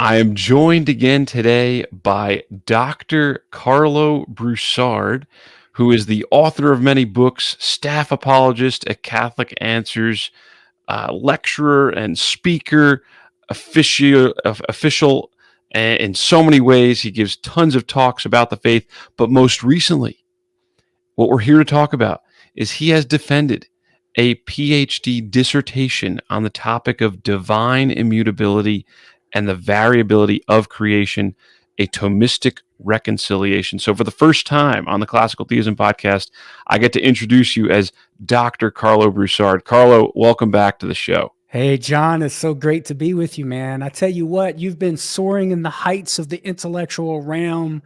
I am joined again today by Dr. Karlo Broussard, who is the author of many books, staff apologist at Catholic Answers, lecturer and speaker, official in so many ways. He gives tons of talks about the faith, but most recently, what we're here to talk about is he has defended a PhD dissertation on the topic of divine immutability and the variability of creation, a Thomistic reconciliation. So, for the first time on the Classical Theism podcast, I get to introduce you as Dr. Karlo Broussard. Karlo, welcome back to the show. Hey, John, it's so great to be with you, man. I tell you what, you've been soaring in the heights of the intellectual realm.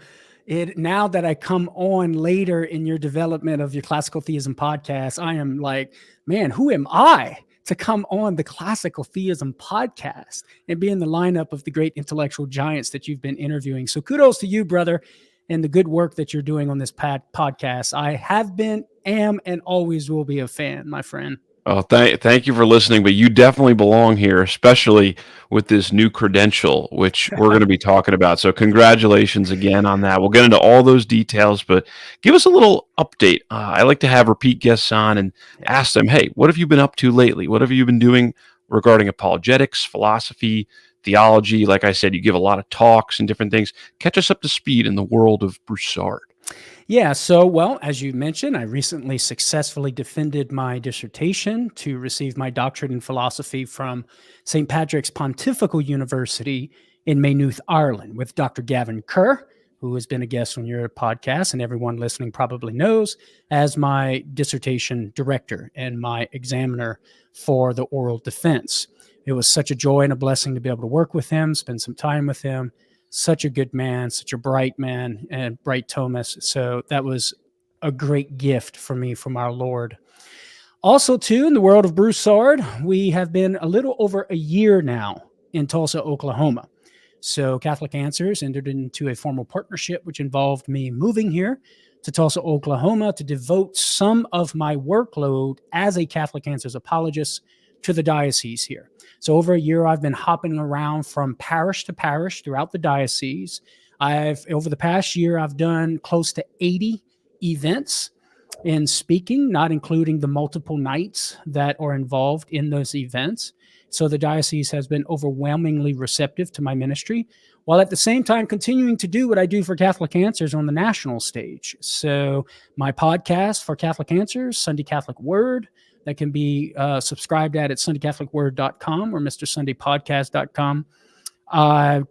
Now that I come on later in your development of your Classical Theism podcast, I am like, man, who am I to come on the Classical Theism podcast and be in the lineup of the great intellectual giants that you've been interviewing? So kudos to you, brother, and the good work that you're doing on this podcast. I have been, am, and always will be a fan, my friend. Oh, thank you for listening, but you definitely belong here, especially with this new credential, which we're going to be talking about. So congratulations again on that. We'll get into all those details, but give us a little update. I like to have repeat guests on and ask them, hey, what have you been up to lately? What have you been doing regarding apologetics, philosophy, theology? Like I said, you give a lot of talks and different things. Catch us up to speed in the world of Broussard. Yeah, so, well, as you mentioned, I recently successfully defended my dissertation to receive my doctorate in philosophy from St. Patrick's Pontifical University in Maynooth, Ireland, with Dr. Gavin Kerr, who has been a guest on your podcast, and everyone listening probably knows, as my dissertation director and my examiner for the oral defense. It was such a joy and a blessing to be able to work with him, spend some time with him. Such a good man, such a bright man, and bright Thomas. So that was a great gift for me from our Lord. Also, too, in the world of Broussard, we have been a little over a year now in Tulsa, Oklahoma. So Catholic Answers entered into a formal partnership, which involved me moving here to Tulsa, Oklahoma, to devote some of my workload as a Catholic Answers apologist to the diocese here. So over a year, I've been hopping around from parish to parish throughout the diocese. Over the past year, I've done close to 80 events in speaking, not including the multiple nights that are involved in those events. So the diocese has been overwhelmingly receptive to my ministry, while at the same time continuing to do what I do for Catholic Answers on the national stage. So my podcast for Catholic Answers, Sunday Catholic Word, that can be subscribed at sundaycatholicword.com or mrsundaypodcast.com.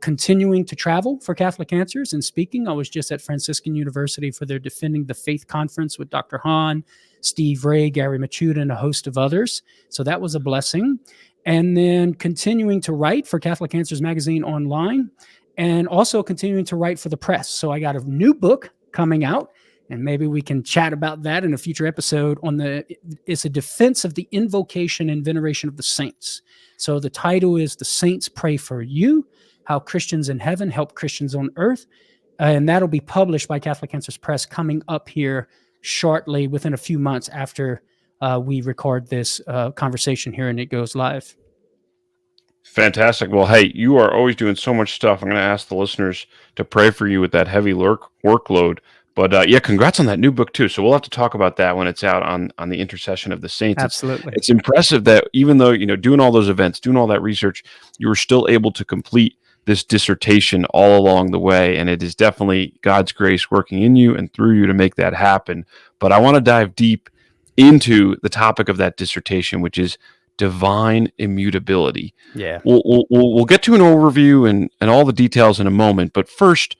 Continuing to travel for Catholic Answers and speaking. I was just at Franciscan University for their Defending the Faith conference with Dr. Hahn, Steve Ray, Gary Machuda, and a host of others. So that was a blessing. And then continuing to write for Catholic Answers Magazine online, and also continuing to write for the press. So I got a new book coming out, and maybe we can chat about that in a future episode. It's a defense of the invocation and veneration of the saints. So the title is The Saints Pray for You, How Christians in Heaven Help Christians on Earth. And that'll be published by Catholic Answers Press coming up here shortly, within a few months after we record this conversation here and it goes live. Fantastic. Well, hey, you are always doing so much stuff. I'm going to ask the listeners to pray for you with that heavy workload. But yeah, congrats on that new book too. So we'll have to talk about that when it's out on the intercession of the saints. Absolutely. It's impressive that even though, doing all those events, doing all that research, you were still able to complete this dissertation all along the way. And it is definitely God's grace working in you and through you to make that happen. But I want to dive deep into the topic of that dissertation, which is divine immutability. Yeah. We'll get to an overview and all the details in a moment. But first,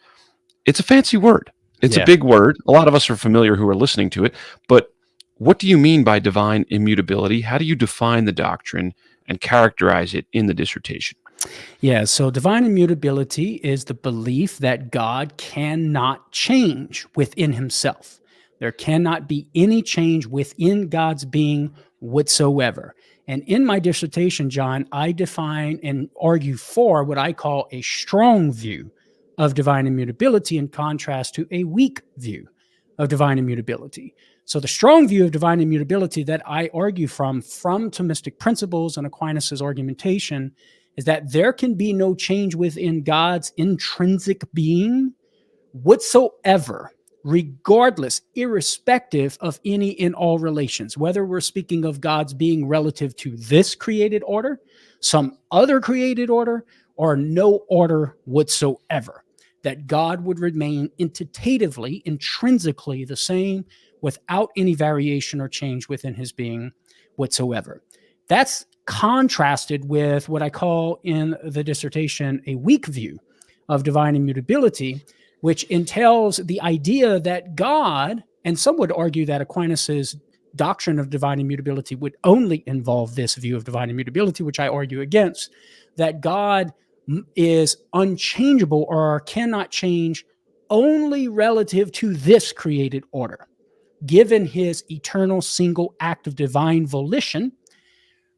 it's a fancy word. It's a big word. A lot of us are familiar who are listening to it. But what do you mean by divine immutability? How do you define the doctrine and characterize it in the dissertation? Yeah, so divine immutability is the belief that God cannot change within himself. There cannot be any change within God's being whatsoever. And in my dissertation, John, I define and argue for what I call a strong view of divine immutability in contrast to a weak view of divine immutability. So the strong view of divine immutability that I argue from Thomistic principles and Aquinas' argumentation is that there can be no change within God's intrinsic being whatsoever, regardless, irrespective of any and all relations, whether we're speaking of God's being relative to this created order, some other created order, or no order whatsoever, that God would remain entitatively, intrinsically the same without any variation or change within his being whatsoever. That's contrasted with what I call in the dissertation a weak view of divine immutability, which entails the idea that God, and some would argue that Aquinas's doctrine of divine immutability would only involve this view of divine immutability, which I argue against, that God is unchangeable or cannot change only relative to this created order. Given his eternal single act of divine volition,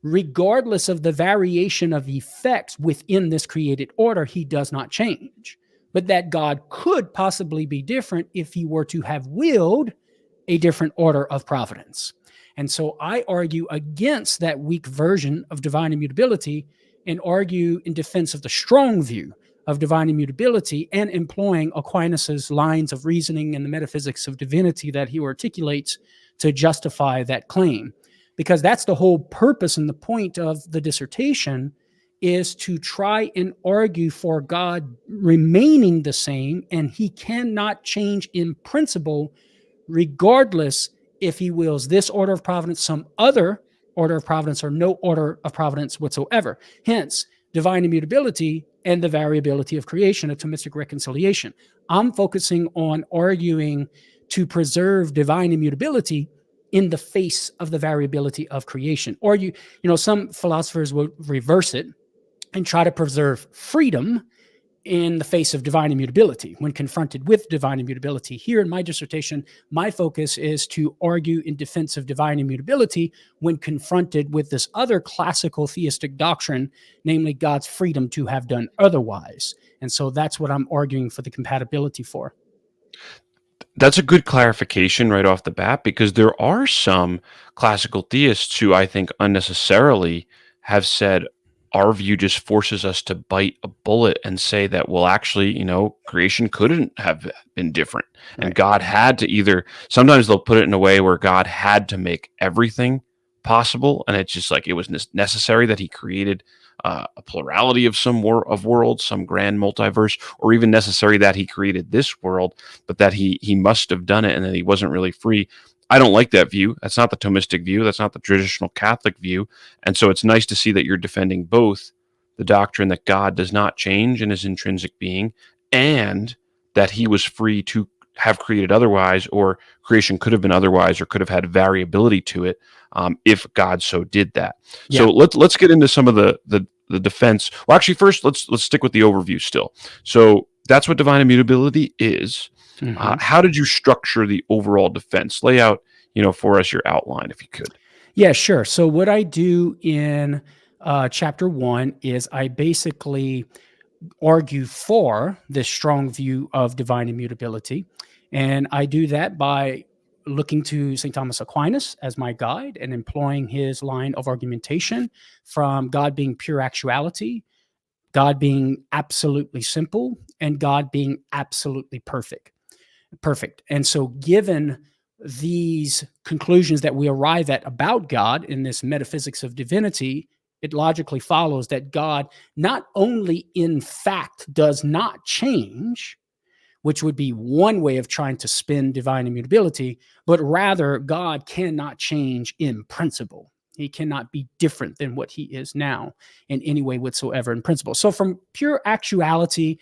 regardless of the variation of effects within this created order, he does not change. But that God could possibly be different if he were to have willed a different order of providence. And so I argue against that weak version of divine immutability and argue in defense of the strong view of divine immutability and employing Aquinas's lines of reasoning and the metaphysics of divinity that he articulates to justify that claim. Because that's the whole purpose and the point of the dissertation, is to try and argue for God remaining the same, and he cannot change in principle, regardless if he wills this order of providence, some other order of providence, or no order of providence whatsoever. Hence, divine immutability and the variability of creation, a Thomistic reconciliation. I'm focusing on arguing to preserve divine immutability in the face of the variability of creation. Or some philosophers will reverse it and try to preserve freedom in the face of divine immutability when confronted with divine immutability. Here in my dissertation, my focus is to argue in defense of divine immutability when confronted with this other classical theistic doctrine, namely God's freedom to have done otherwise. And so that's what I'm arguing for the compatibility for. That's a good clarification right off the bat, because there are some classical theists who I think unnecessarily have said our view just forces us to bite a bullet and say that, well, actually, creation couldn't have been different. And Right. God had to sometimes they'll put it in a way where God had to make everything possible. And it's just like it was necessary that he created a plurality of of worlds, some grand multiverse, or even necessary that he created this world, but that he must have done it and that he wasn't really free. I don't like that view. That's not the Thomistic view. That's not the traditional Catholic view. And so it's nice to see that you're defending both the doctrine that God does not change in his intrinsic being, and that he was free to have created otherwise, or creation could have been otherwise, or could have had variability to it if God so did that. Yeah. So let's get into some of the defense. Well, actually, first let's stick with the overview still. So that's what divine immutability is. Mhm. How did you structure the overall defense? Lay out, for us your outline, if you could. Yeah, sure. So what I do in chapter 1 is I basically argue for this strong view of divine immutability. And I do that by looking to St. Thomas Aquinas as my guide and employing his line of argumentation from God being pure actuality, God being absolutely simple, and God being absolutely perfect. And so, given these conclusions that we arrive at about God in this metaphysics of divinity, it logically follows that God not only in fact does not change, which would be one way of trying to spin divine immutability, but rather God cannot change in principle. He cannot be different than what he is now in any way whatsoever in principle. So from pure actuality,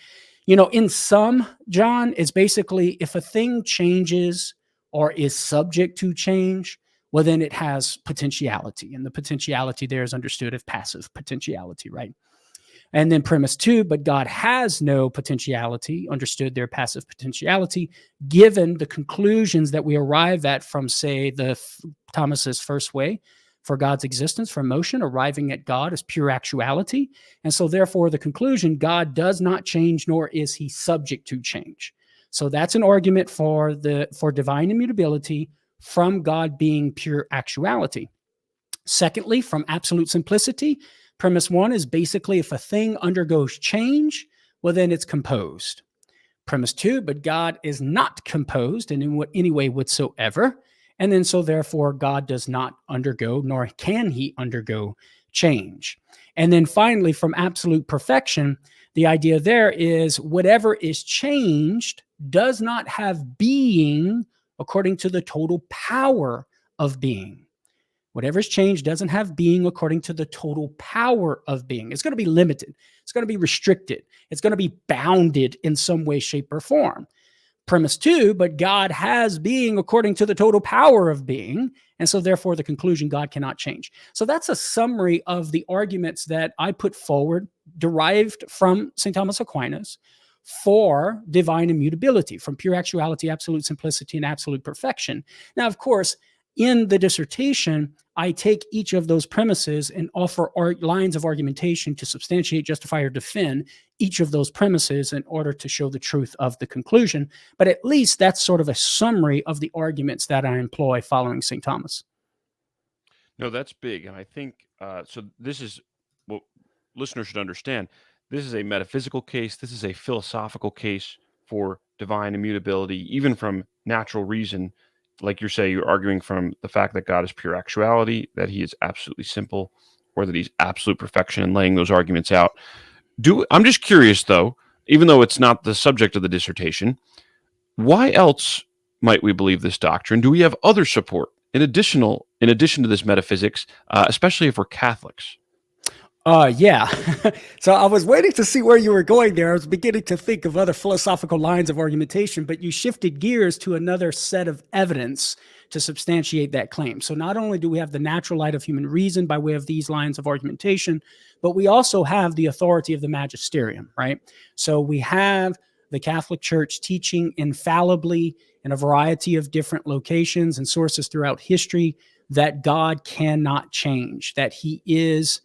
in sum, John, it's basically if a thing changes or is subject to change, well, then it has potentiality. And the potentiality there is understood as passive potentiality, right? And then premise 2, but God has no potentiality, understood their passive potentiality, given the conclusions that we arrive at from, say, Thomas's first way for God's existence, from motion, arriving at God as pure actuality. And so therefore the conclusion, God does not change, nor is he subject to change. So that's an argument for divine immutability from God being pure actuality. Secondly, from absolute simplicity, premise one is basically if a thing undergoes change, well, then it's composed. Premise two, but God is not composed in any way whatsoever. And then, so therefore, God does not undergo, nor can he undergo change. And then finally, from absolute perfection, the idea there is whatever is changed does not have being according to the total power of being. Whatever's changed doesn't have being according to the total power of being. It's going to be limited. It's going to be restricted. It's going to be bounded in some way, shape, or form. Premise two, but God has being according to the total power of being. And so therefore the conclusion, God cannot change. So that's a summary of the arguments that I put forward, derived from St. Thomas Aquinas, for divine immutability, from pure actuality, absolute simplicity, and absolute perfection. Now, of course, in the dissertation, I take each of those premises and offer lines of argumentation to substantiate, justify, or defend each of those premises in order to show the truth of the conclusion. But at least that's sort of a summary of the arguments that I employ following St. Thomas. No, that's big. And I think so. This is what listeners should understand. This is a metaphysical case. This is a philosophical case for divine immutability, even from natural reason. Like you say, you're arguing from the fact that God is pure actuality, that he is absolutely simple, or that he's absolute perfection, and laying those arguments out. I'm just curious, though, even though it's not the subject of the dissertation, why else might we believe this doctrine? Do we have other support in addition to this metaphysics, especially if we're Catholics? Yeah. So I was waiting to see where you were going there. I was beginning to think of other philosophical lines of argumentation, but you shifted gears to another set of evidence to substantiate that claim. So not only do we have the natural light of human reason by way of these lines of argumentation, but we also have the authority of the magisterium, right? So we have the Catholic Church teaching infallibly in a variety of different locations and sources throughout history that God cannot change, that he is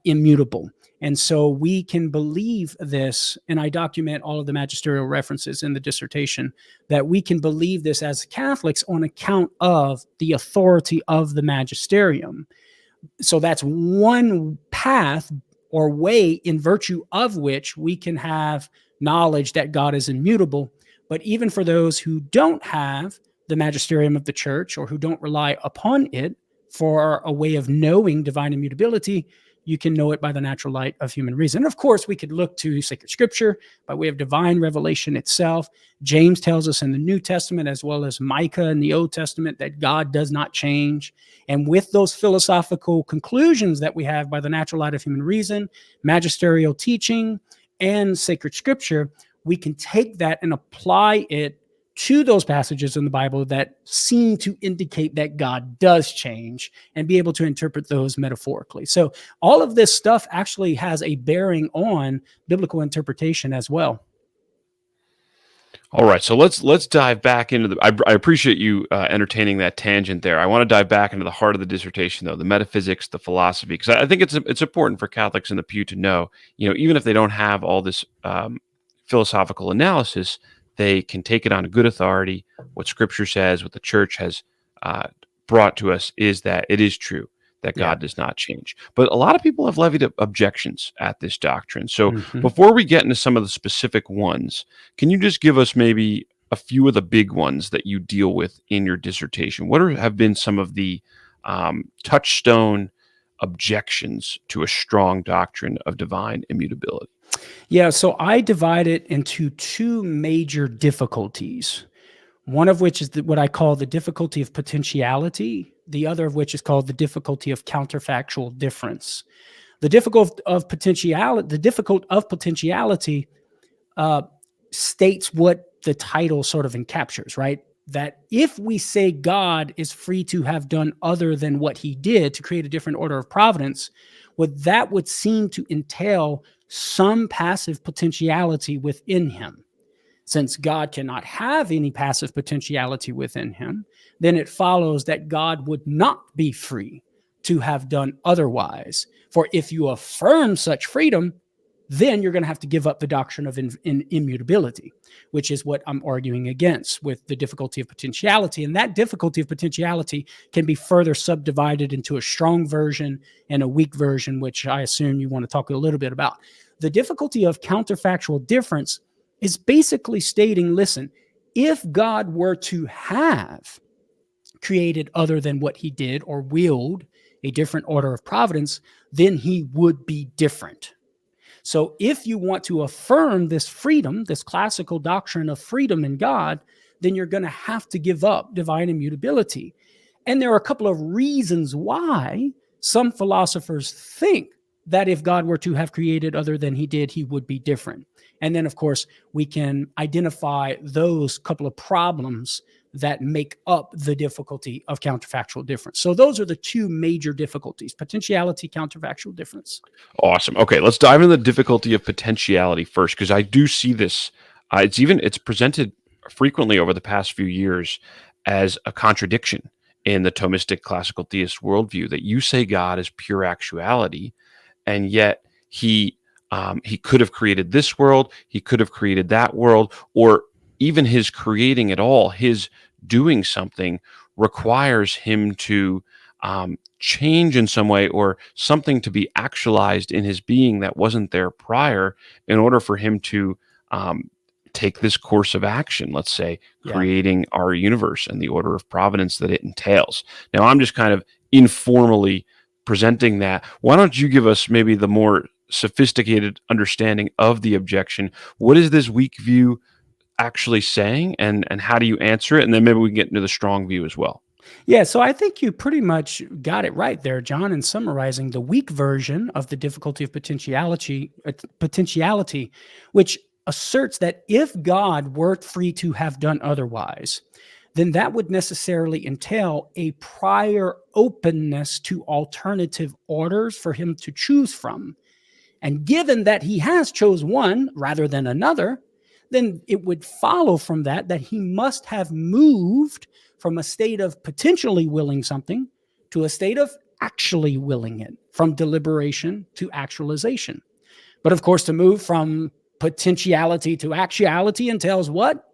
immutable. And so we can believe this, and I document all of the magisterial references in the dissertation, that we can believe this as Catholics on account of the authority of the magisterium. So that's one path or way in virtue of which we can have knowledge that God is immutable. But even for those who don't have the magisterium of the church, or who don't rely upon it for a way of knowing divine immutability, you can know it by the natural light of human reason. And of course, we could look to sacred scripture by way of divine revelation itself. James tells us in the New Testament, as well as Micah in the Old Testament, that God does not change. And with those philosophical conclusions that we have by the natural light of human reason, magisterial teaching, and sacred scripture, we can take that and apply it to those passages in the Bible that seem to indicate that God does change, and be able to interpret those metaphorically. So all of this stuff actually has a bearing on biblical interpretation as well. All right, so let's dive back into the. I appreciate you entertaining that tangent there. I want to dive back into the heart of the dissertation, though, the metaphysics, the philosophy, because I think it's important for Catholics in the pew to know. Even if they don't have all this philosophical analysis, they can take it on good authority. What Scripture says, what the Church has brought to us, is that it is true that God does not change. But a lot of people have levied objections at this doctrine. So before we get into some of the specific ones, can you just give us maybe a few of the big ones that you deal with in your dissertation? What have been some of the touchstone objections to a strong doctrine of divine immutability? Yeah, so I divide it into two major difficulties. One of which is what I call the difficulty of potentiality. The other of which is called the difficulty of counterfactual difference. The difficult of potentiality states what the title sort of encaptures, right? That if we say God is free to have done other than what he did to create a different order of providence, that would seem to entail some passive potentiality within him. Since God cannot have any passive potentiality within him, then it follows that God would not be free to have done otherwise. For if you affirm such freedom, then you're going to have to give up the doctrine of immutability, which is what I'm arguing against with the difficulty of potentiality. And that difficulty of potentiality can be further subdivided into a strong version and a weak version, which I assume you want to talk a little bit about. The difficulty of counterfactual difference is basically stating, listen, if God were to have created other than what he did or willed a different order of providence, then he would be different. So if you want to affirm this freedom, this classical doctrine of freedom in God, then you're going to have to give up divine immutability. And there are a couple of reasons why some philosophers think that if God were to have created other than he did, he would be different. And then, of course, we can identify those couple of problems that make up the difficulty of counterfactual difference. So those are the two major difficulties: potentiality, counterfactual difference. Awesome. Okay, let's dive into the difficulty of potentiality first, because I do see this. It's presented frequently over the past few years as a contradiction in the Thomistic classical theist worldview, that you say God is pure actuality, and yet he could have created this world, he could have created that world, or even his creating at all, his doing something requires him to change in some way, or something to be actualized in his being that wasn't there prior, in order for him to take this course of action, let's say, creating our universe and the order of providence that it entails. Now, I'm just kind of informally presenting that. Why don't you give us maybe the more sophisticated understanding of the objection? What is this weak view actually saying, and how do you answer it? And then maybe we can get into the strong view as well. Yeah, so I think you pretty much got it right there, John, in summarizing the weak version of the difficulty of potentiality, which asserts that if God were free to have done otherwise, then that would necessarily entail a prior openness to alternative orders for him to choose from. And given that he has chose one rather than another, then it would follow from that he must have moved from a state of potentially willing something to a state of actually willing it, from deliberation to actualization. But of course, to move from potentiality to actuality entails what?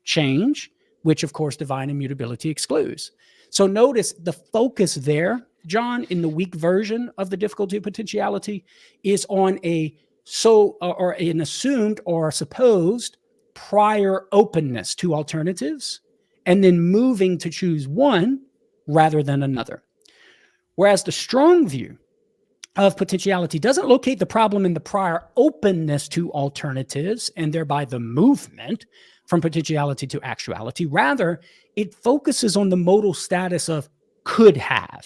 Change, which of course divine immutability excludes. So notice the focus there, John, in the weak version of the difficulty of potentiality is on an assumed or supposed prior openness to alternatives, and then moving to choose one rather than another. Whereas the strong view of potentiality doesn't locate the problem in the prior openness to alternatives and thereby the movement from potentiality to actuality. Rather, it focuses on the modal status of could have,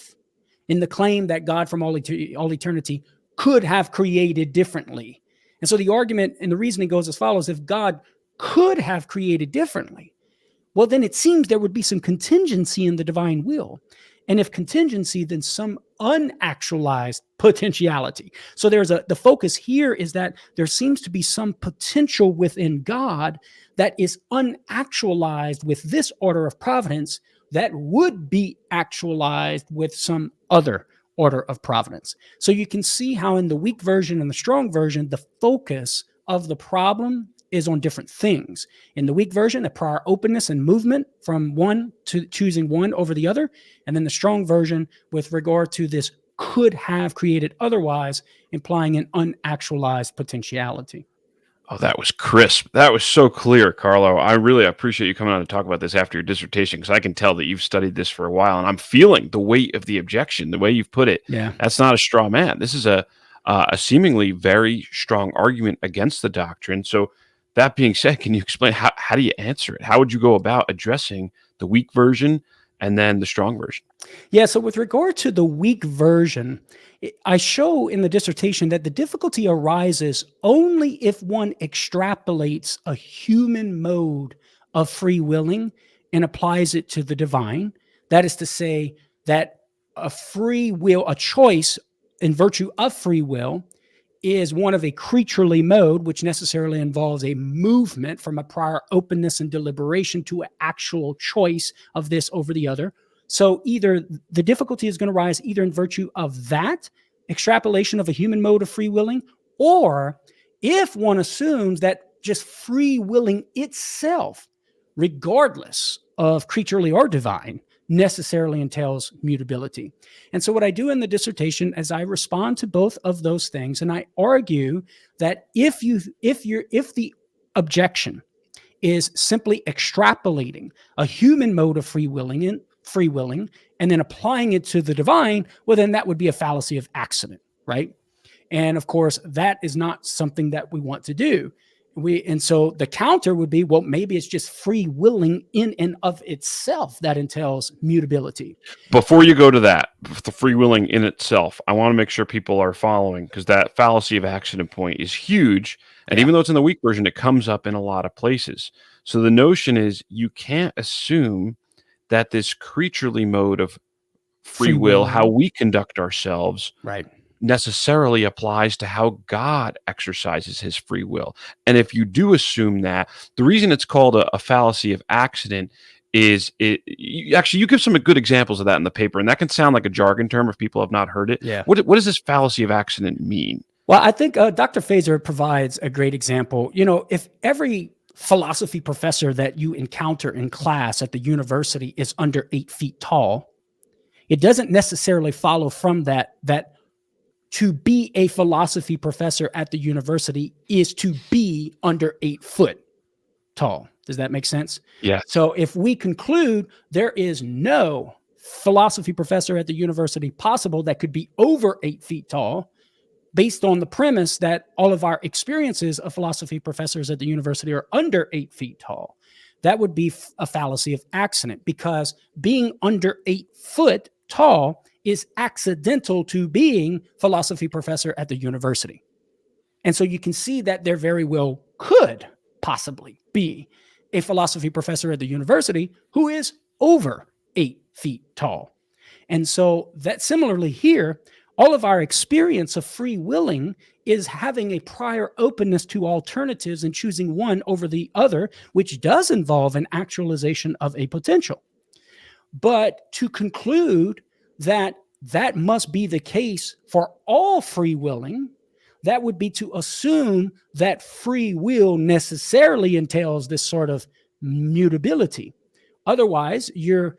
in the claim that God from all eternity could have created differently. And so the argument and the reasoning goes as follows: if God could have created differently, well, then it seems there would be some contingency in the divine will. And if contingency, then some unactualized potentiality. So the focus here is that there seems to be some potential within God that is unactualized with this order of providence that would be actualized with some other order of providence. So you can see how in the weak version and the strong version, the focus of the problem is on different things. In the weak version, a prior openness and movement from one to choosing one over the other. And then the strong version with regard to this could have created otherwise, implying an unactualized potentiality. Oh, that was crisp. That was so clear, Karlo. I really appreciate you coming on to talk about this after your dissertation, because I can tell that you've studied this for a while, and I'm feeling the weight of the objection, the way you've put it. Yeah. That's not a straw man. This is a seemingly very strong argument against the doctrine. So that being said, can you explain how do you answer it? How would you go about addressing the weak version and then the strong version? Yeah, so with regard to the weak version, I show in the dissertation that the difficulty arises only if one extrapolates a human mode of free willing and applies it to the divine. That is to say that a free will, a choice in virtue of free will, is one of a creaturely mode, which necessarily involves a movement from a prior openness and deliberation to an actual choice of this over the other. So either the difficulty is going to rise either in virtue of that extrapolation of a human mode of free willing, or if one assumes that just free willing itself, regardless of creaturely or divine, necessarily entails mutability. And so what I do in the dissertation is I respond to both of those things, and I argue that if the objection is simply extrapolating a human mode of free willing and then applying it to the divine, well, then that would be a fallacy of accident, right? And of course, that is not something that we want to do. And so the counter would be, well, maybe it's just free willing in and of itself that entails mutability. Before you go to that, the free willing in itself, I want to make sure people are following, because that fallacy of accident point is huge. And even though it's in the weak version, it comes up in a lot of places. So the notion is you can't assume that this creaturely mode of free will, how we conduct ourselves, right, necessarily applies to how God exercises his free will. And if you do assume that, the reason it's called a fallacy of accident is you give some good examples of that in the paper, and that can sound like a jargon term if people have not heard it. Yeah. What does this fallacy of accident mean? Well, I think Dr. Fazer provides a great example. If every philosophy professor that you encounter in class at the university is under 8 feet tall, it doesn't necessarily follow from that to be a philosophy professor at the university is to be under 8 foot tall. Does that make sense? Yeah. So if we conclude there is no philosophy professor at the university possible that could be over 8 feet tall, based on the premise that all of our experiences of philosophy professors at the university are under 8 feet tall, that would be a fallacy of accident, because being under 8 foot tall is accidental to being philosophy professor at the university. And so you can see that there very well could possibly be a philosophy professor at the university who is over 8 feet tall. And so that similarly here, all of our experience of free willing is having a prior openness to alternatives and choosing one over the other, which does involve an actualization of a potential. But to conclude that that must be the case for all free willing, that would be to assume that free will necessarily entails this sort of mutability. Otherwise, you're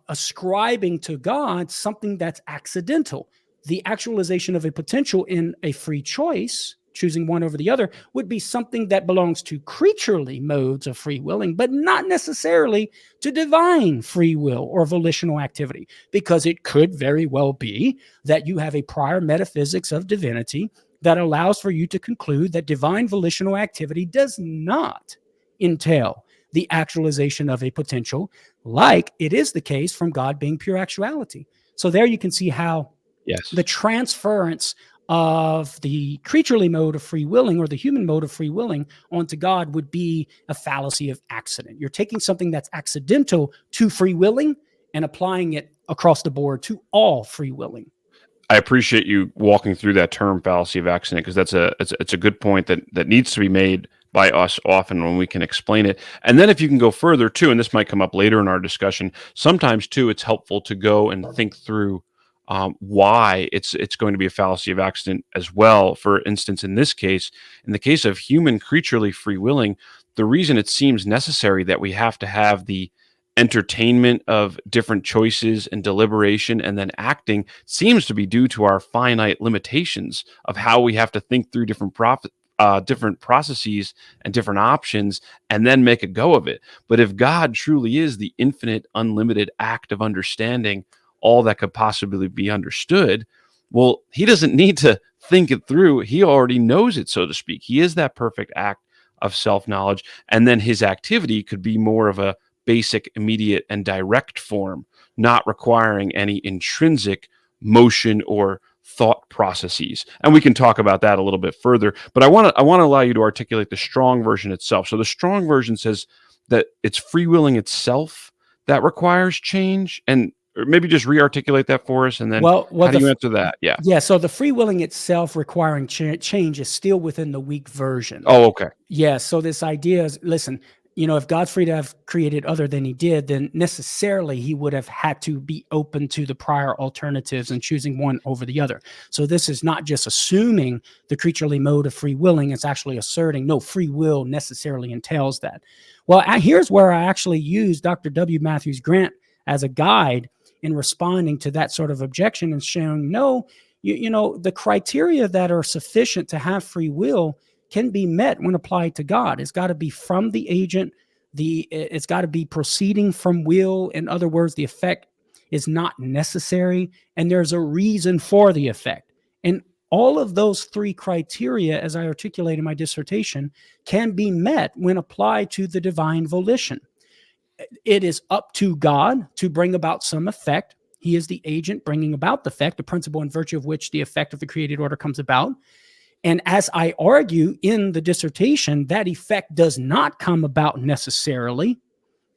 ascribing to God something that's accidental. The actualization of a potential in a free choice, choosing one over the other, would be something that belongs to creaturely modes of free willing, but not necessarily to divine free will or volitional activity, because it could very well be that you have a prior metaphysics of divinity that allows for you to conclude that divine volitional activity does not entail the actualization of a potential, like it is the case from God being pure actuality. So there you can see how the transference of the creaturely mode of free willing or the human mode of free willing onto God would be a fallacy of accident. You're taking something that's accidental to free willing and applying it across the board to all free willing. I appreciate you walking through that term fallacy of accident, because it's a good point that needs to be made by us often when we can explain it. And then if you can go further too, and this might come up later in our discussion, sometimes too it's helpful to go and think through why it's going to be a fallacy of accident as well. For instance, in this case, in the case of human creaturely free willing, the reason it seems necessary that we have to have the entertainment of different choices and deliberation and then acting seems to be due to our finite limitations of how we have to think through different processes and different options and then make a go of it. But if God truly is the infinite, unlimited act of understanding all that could possibly be understood, well, he doesn't need to think it through. He already knows it, so to speak. He is that perfect act of self-knowledge. And then his activity could be more of a basic, immediate, and direct form, not requiring any intrinsic motion or thought processes. And we can talk about that a little bit further, but I want to allow you to articulate the strong version itself. So the strong version says that it's free willing itself that requires change, and or maybe just re-articulate that for us, and then how do you answer that? Yeah, so the free willing itself requiring change is still within the weak version. Oh, okay. Yeah, so this idea is, listen, if God's free to have created other than he did, then necessarily he would have had to be open to the prior alternatives and choosing one over the other. So this is not just assuming the creaturely mode of free willing. It's actually asserting, no, free will necessarily entails that. Well, here's where I actually use Dr. W. Matthews Grant as a guide in responding to that sort of objection and showing, no, the criteria that are sufficient to have free will can be met when applied to God. It's got to be from the agent. It's got to be proceeding from will. In other words, the effect is not necessary, and there's a reason for the effect. And all of those three criteria, as I articulate in my dissertation, can be met when applied to the divine volition. It is up to God to bring about some effect. He is the agent bringing about the effect, the principle in virtue of which the effect of the created order comes about. And as I argue in the dissertation, that effect does not come about necessarily,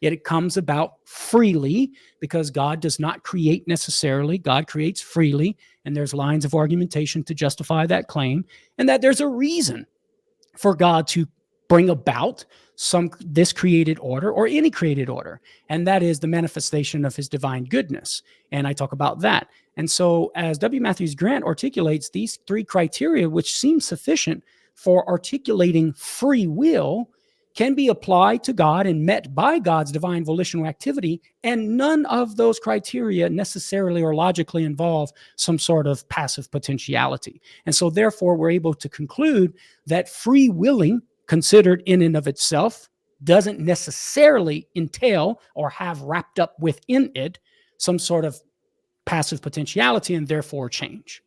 yet it comes about freely, because God does not create necessarily. God creates freely, and there's lines of argumentation to justify that claim, and that there's a reason for God to bring about this created order or any created order, and that is the manifestation of his divine goodness. And I talk about that. And so as W. Matthews Grant articulates these three criteria, which seem sufficient for articulating free will, can be applied to God and met by God's divine volitional activity, and none of those criteria necessarily or logically involve some sort of passive potentiality. And so therefore, we're able to conclude that free willing, considered in and of itself, doesn't necessarily entail or have wrapped up within it some sort of passive potentiality and therefore change.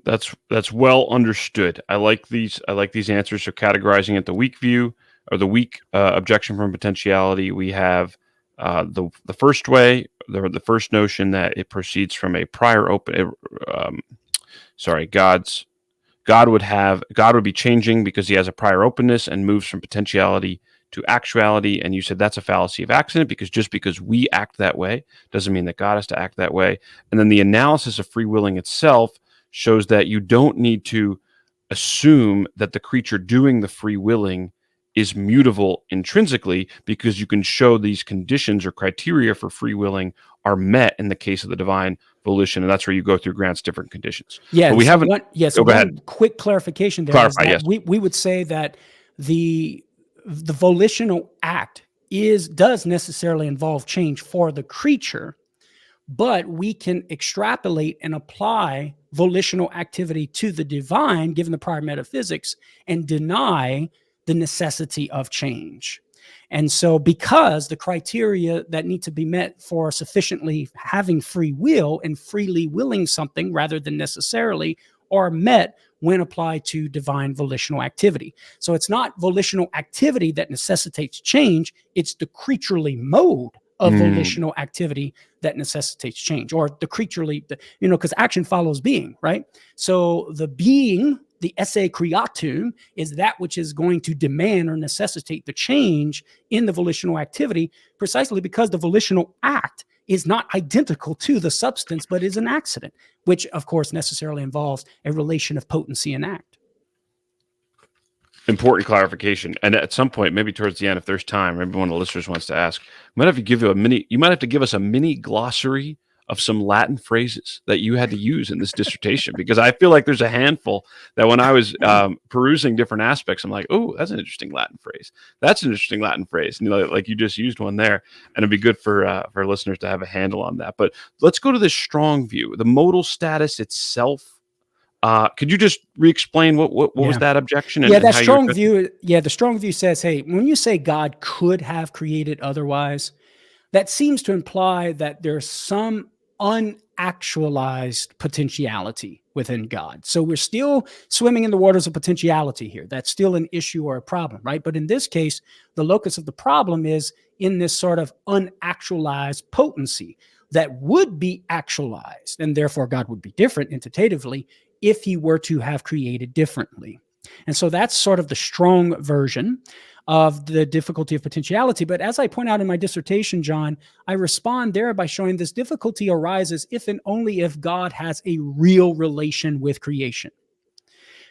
That's well understood. I like these answers. So categorizing it, the weak view or the weak objection from potentiality, we have the first way, the first notion that it proceeds from a prior open. God would be changing because he has a prior openness and moves from potentiality to actuality. And you said that's a fallacy of accident, because just because we act that way doesn't mean that God has to act that way. And then the analysis of free willing itself shows that you don't need to assume that the creature doing the free willing is mutable intrinsically, because you can show these conditions or criteria for free willing are met in the case of the divine volition, and that's where you go through Grant's different conditions. Yeah, but we haven't. One quick clarification there is that yes. we would say that the volitional act does necessarily involve change for the creature, but we can extrapolate and apply volitional activity to the divine, given the prior metaphysics, and deny the necessity of change. And so because the criteria that need to be met for sufficiently having free will and freely willing something rather than necessarily are met when applied to divine volitional activity. So it's not volitional activity that necessitates change, it's the creaturely mode of volitional activity that necessitates change, or the creaturely, because action follows being, right? So the being, the esse creatum, is that which is going to demand or necessitate the change in the volitional activity, precisely because the volitional act is not identical to the substance, but is an accident, which of course necessarily involves a relation of potency and act. Important clarification. And at some point, maybe towards the end, if there's time, maybe one of the listeners wants to ask, you might have to give us a mini glossary of some Latin phrases that you had to use in this dissertation, because I feel like there's a handful that when I was perusing different aspects, I'm like, oh, that's an interesting Latin phrase. That's an interesting Latin phrase. And, like you just used one there, and it'd be good for listeners to have a handle on that. But let's go to this strong view, the modal status itself. Could you just re-explain what was that objection? And that strong view. Yeah, the strong view says, hey, when you say God could have created otherwise, that seems to imply that there's some unactualized potentiality within God. So we're still swimming in the waters of potentiality here. That's still an issue or a problem, right? But in this case, the locus of the problem is in this sort of unactualized potency that would be actualized, and therefore God would be different entitatively if he were to have created differently. And so that's sort of the strong version of the difficulty of potentiality. But as I point out in my dissertation, John, I respond there by showing this difficulty arises if and only if God has a real relation with creation.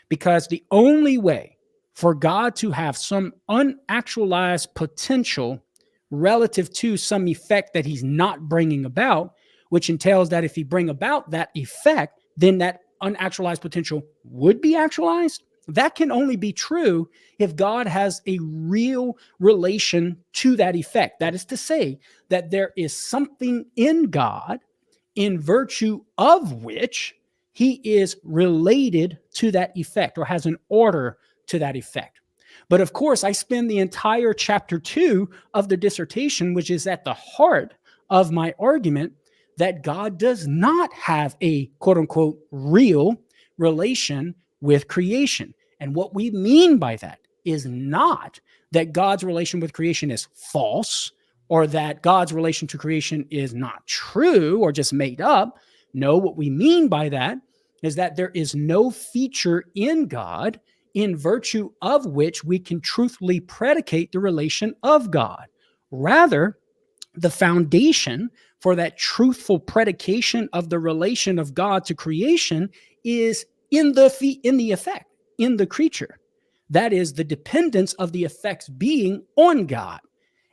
Because the only way for God to have some unactualized potential relative to some effect that he's not bringing about, which entails that if he bring about that effect, then that unactualized potential would be actualized. That can only be true if God has a real relation to that effect. That is to say, that there is something in God in virtue of which he is related to that effect or has an order to that effect. But of course, I spend the entire chapter 2 of the dissertation, which is at the heart of my argument, that God does not have a quote unquote real relation with creation. And what we mean by that is not that God's relation with creation is false or that God's relation to creation is not true or just made up. No, what we mean by that is that there is no feature in God in virtue of which we can truthfully predicate the relation of God. Rather, the foundation for that truthful predication of the relation of God to creation is in the effect, in the creature. That is the dependence of the effects being on God.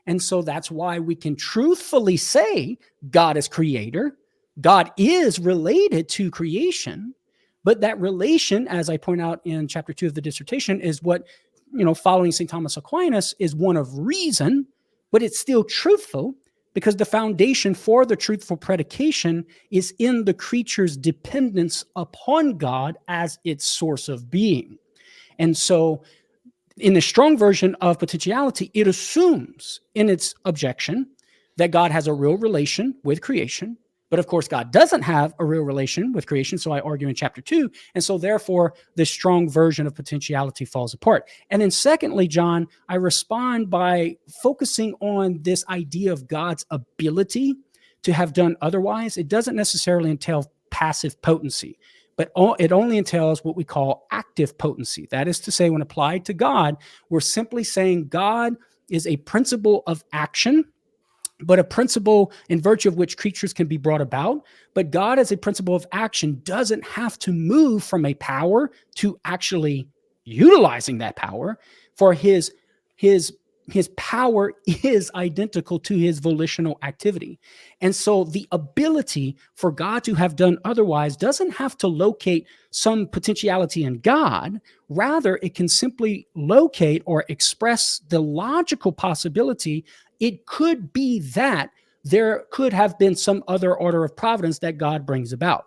And so that's why we can truthfully say God is creator. God is related to creation. But that relation, as I point out in chapter 2 of the dissertation, is what, following St. Thomas Aquinas, is one of reason, but it's still truthful because the foundation for the truthful predication is in the creature's dependence upon God as its source of being. And so in the strong version of potentiality, it assumes in its objection that God has a real relation with creation. But of course, God doesn't have a real relation with creation. So I argue in chapter 2. And so therefore, the strong version of potentiality falls apart. And then secondly, John, I respond by focusing on this idea of God's ability to have done otherwise. It doesn't necessarily entail passive potency, but it only entails what we call active potency. That is to say, when applied to God, we're simply saying God is a principle of action, but a principle in virtue of which creatures can be brought about. But God, as a principle of action, doesn't have to move from a power to actually utilizing that power, for his power is identical to his volitional activity. And so the ability for God to have done otherwise doesn't have to locate some potentiality in God. Rather, it can simply locate or express the logical possibility it could be that there could have been some other order of providence that God brings about,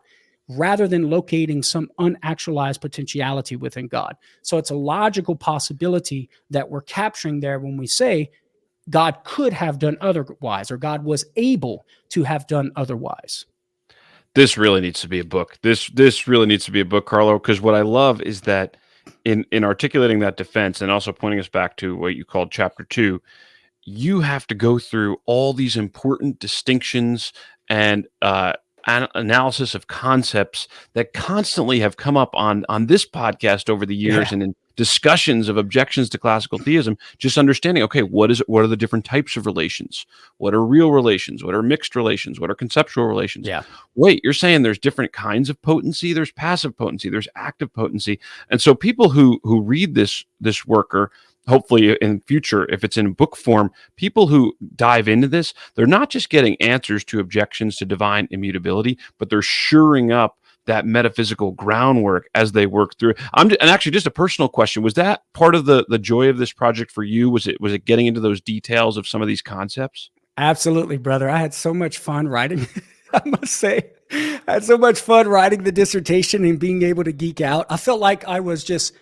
rather than locating some unactualized potentiality within God. So it's a logical possibility that we're capturing there when we say God could have done otherwise, or God was able to have done otherwise. This really needs to be a book. This really needs to be a book, Karlo, because what I love is that in articulating that defense and also pointing us back to what you called chapter 2, you have to go through all these important distinctions and analysis of concepts that constantly have come up on this podcast over the years, and in discussions of objections to classical theism. Just understanding, okay, what are the different types of relations? What are real relations? What are mixed relations? What are conceptual relations? Yeah. Wait, you're saying there's different kinds of potency? There's passive potency. There's active potency. And so people who read this work, or hopefully in future, if it's in book form, people who dive into this, they're not just getting answers to objections to divine immutability, but they're shoring up that metaphysical groundwork as they work through. And actually, just a personal question: was that part of the joy of this project for you? Was it getting into those details of some of these concepts? Absolutely, brother. I had so much fun writing. I must say, I had so much fun writing the dissertation and being able to geek out. I felt like I was just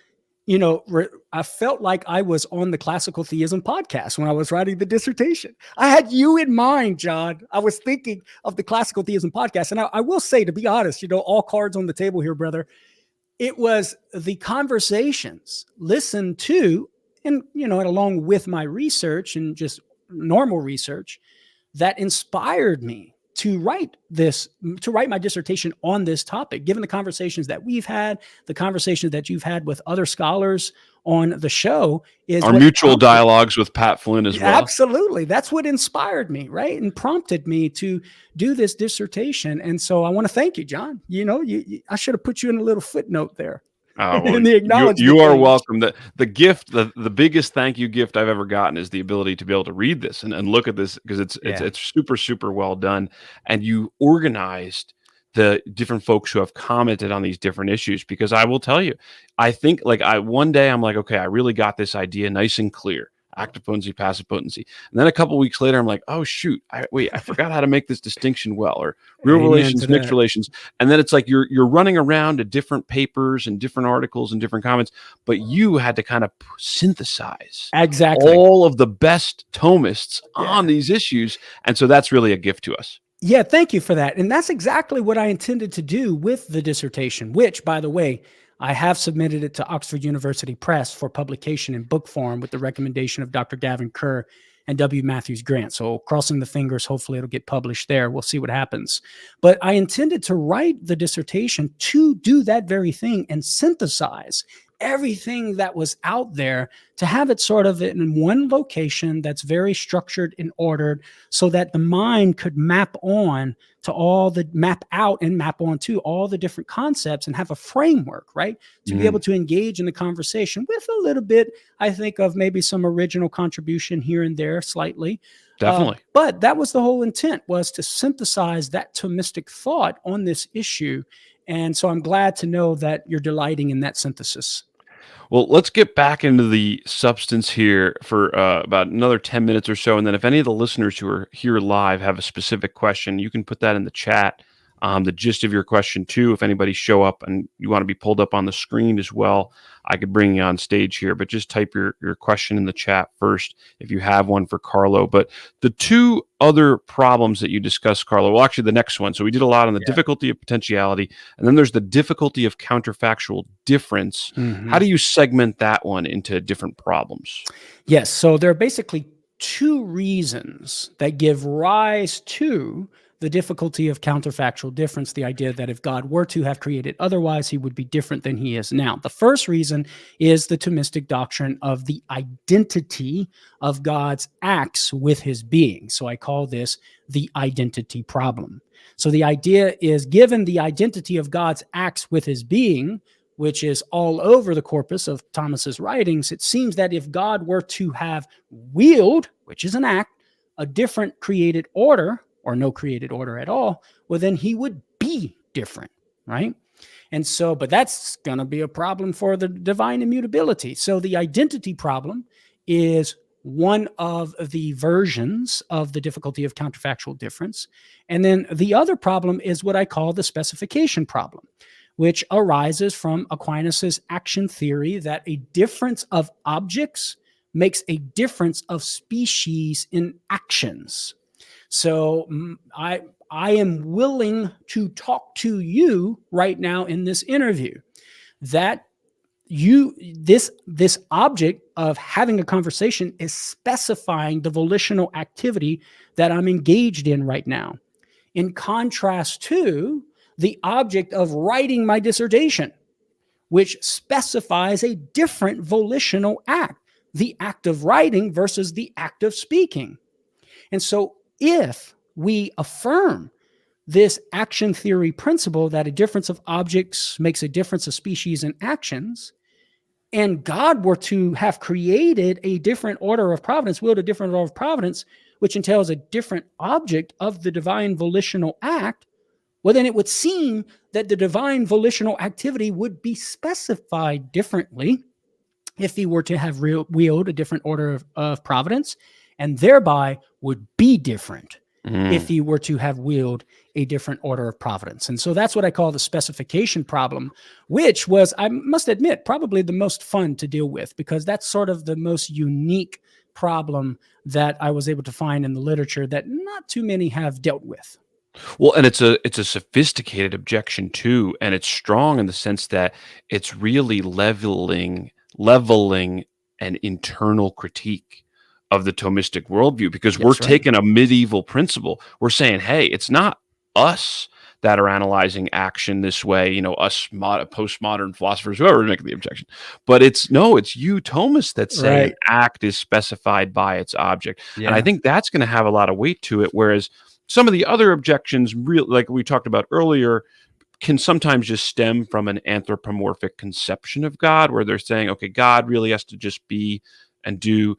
I felt like I was on the Classical Theism podcast when I was writing the dissertation. I had you in mind, John. I was thinking of the Classical Theism podcast. And I will say, to be honest, all cards on the table here, brother, it was the conversations listened to, and, along with my research and just normal research, that inspired me to write my dissertation on this topic, given the conversations that we've had, the conversations that you've had with other scholars on the show. Is our mutual dialogues with Pat Flynn as well. Absolutely. That's what inspired me, right? And prompted me to do this dissertation. And so I want to thank you, John. I should have put you in a little footnote there. Well, and the you acknowledgement are things. welcome. The gift, the biggest thank you gift I've ever gotten is the ability to be able to read this and look at this because Yeah. it's super super well done, and you organized the different folks who have commented on these different issues. Because I will tell you, I think like I one day I'm like, okay, I really got this idea nice and clear. Active potency, passive potency, and then a couple weeks later, I'm like, "Oh shoot! I forgot how to make this distinction well." Or real Amen to relations, mixed that. relations, and then it's like you're running around to different papers and different articles and different comments, but you had to kind of synthesize Exactly. all of the best Thomists Yeah. on these issues, and so that's really a gift to us. Yeah, thank you for that. And that's exactly what I intended to do with the dissertation, which, by the way, I have submitted it to Oxford University Press for publication in book form with the recommendation of Dr. Gavin Kerr and W. Matthews Grant. So, crossing the fingers, hopefully it'll get published there. We'll see what happens. But I intended to write the dissertation to do that very thing and synthesize everything that was out there to have it sort of in one location that's very structured and ordered so that the mind could map on to all the map out and map onto all the different concepts and have a framework, right? To be able Mm, to engage in the conversation with a little bit, I think, of maybe some original contribution here and there slightly. definitely. But that was the whole intent, was to synthesize that Thomistic thought on this issue. And so I'm glad to know that you're delighting in that synthesis. Well, let's get back into the substance here for about another 10 minutes or so. And then, if any of the listeners who are here live have a specific question, you can put that in the chat. The gist of your question, too. If anybody show up and you want to be pulled up on the screen as well, I could bring you on stage here. But just type your question in the chat first if you have one for Karlo. But the two other problems that you discussed, Karlo, well, actually, the next one. So, we did a lot on the Yeah. difficulty of potentiality, and then there's the difficulty of counterfactual difference. How Mhm. do you segment that one into different problems? Yes. So there are basically two reasons that give rise to the difficulty of counterfactual difference, the idea that if God were to have created otherwise, he would be different than he is now. The first reason is the Thomistic doctrine of the identity of God's acts with his being. So I call this the identity problem. So the idea is, given the identity of God's acts with his being, which is all over the corpus of Thomas's writings, it seems that if God were to have willed, which is an act, a different created order or no created order at all, well, then he would be different, right? And so, but that's going to be a problem for the divine immutability. So the identity problem is one of the versions of the difficulty of counterfactual difference. And then the other problem is what I call the specification problem, which arises from Aquinas's action theory that a difference of objects makes a difference of species in actions. So I am willing to talk to you right now in this interview that this object of having a conversation is specifying the volitional activity that I'm engaged in right now, in contrast to the object of writing my dissertation, which specifies a different volitional act, the act of writing versus the act of speaking. And so if we affirm this action theory principle that a difference of objects makes a difference of species and actions, and God were to have created a different order of providence, willed a different order of providence, which entails a different object of the divine volitional act, well, then it would seem that the divine volitional activity would be specified differently if he were to have willed a different order of providence, and thereby would be different if Mm. he were to have willed a different order of providence. And so that's what I call the specification problem, which was, I must admit, probably the most fun to deal with, because that's sort of the most unique problem that I was able to find in the literature that not too many have dealt with. Well, and it's a sophisticated objection too, and it's strong in the sense that it's really leveling an internal critique of the Thomistic worldview, because we're That's right. taking a medieval principle. We're saying, hey, it's not us that are analyzing action this way, us postmodern philosophers, whoever is making the objection. But it's you, Thomas, that say an Right. act is specified by its object. And I Yeah. think that's going to have a lot of weight to it. Whereas some of the other objections, real like we talked about earlier, can sometimes just stem from an anthropomorphic conception of God, where they're saying, okay, God really has to just be and do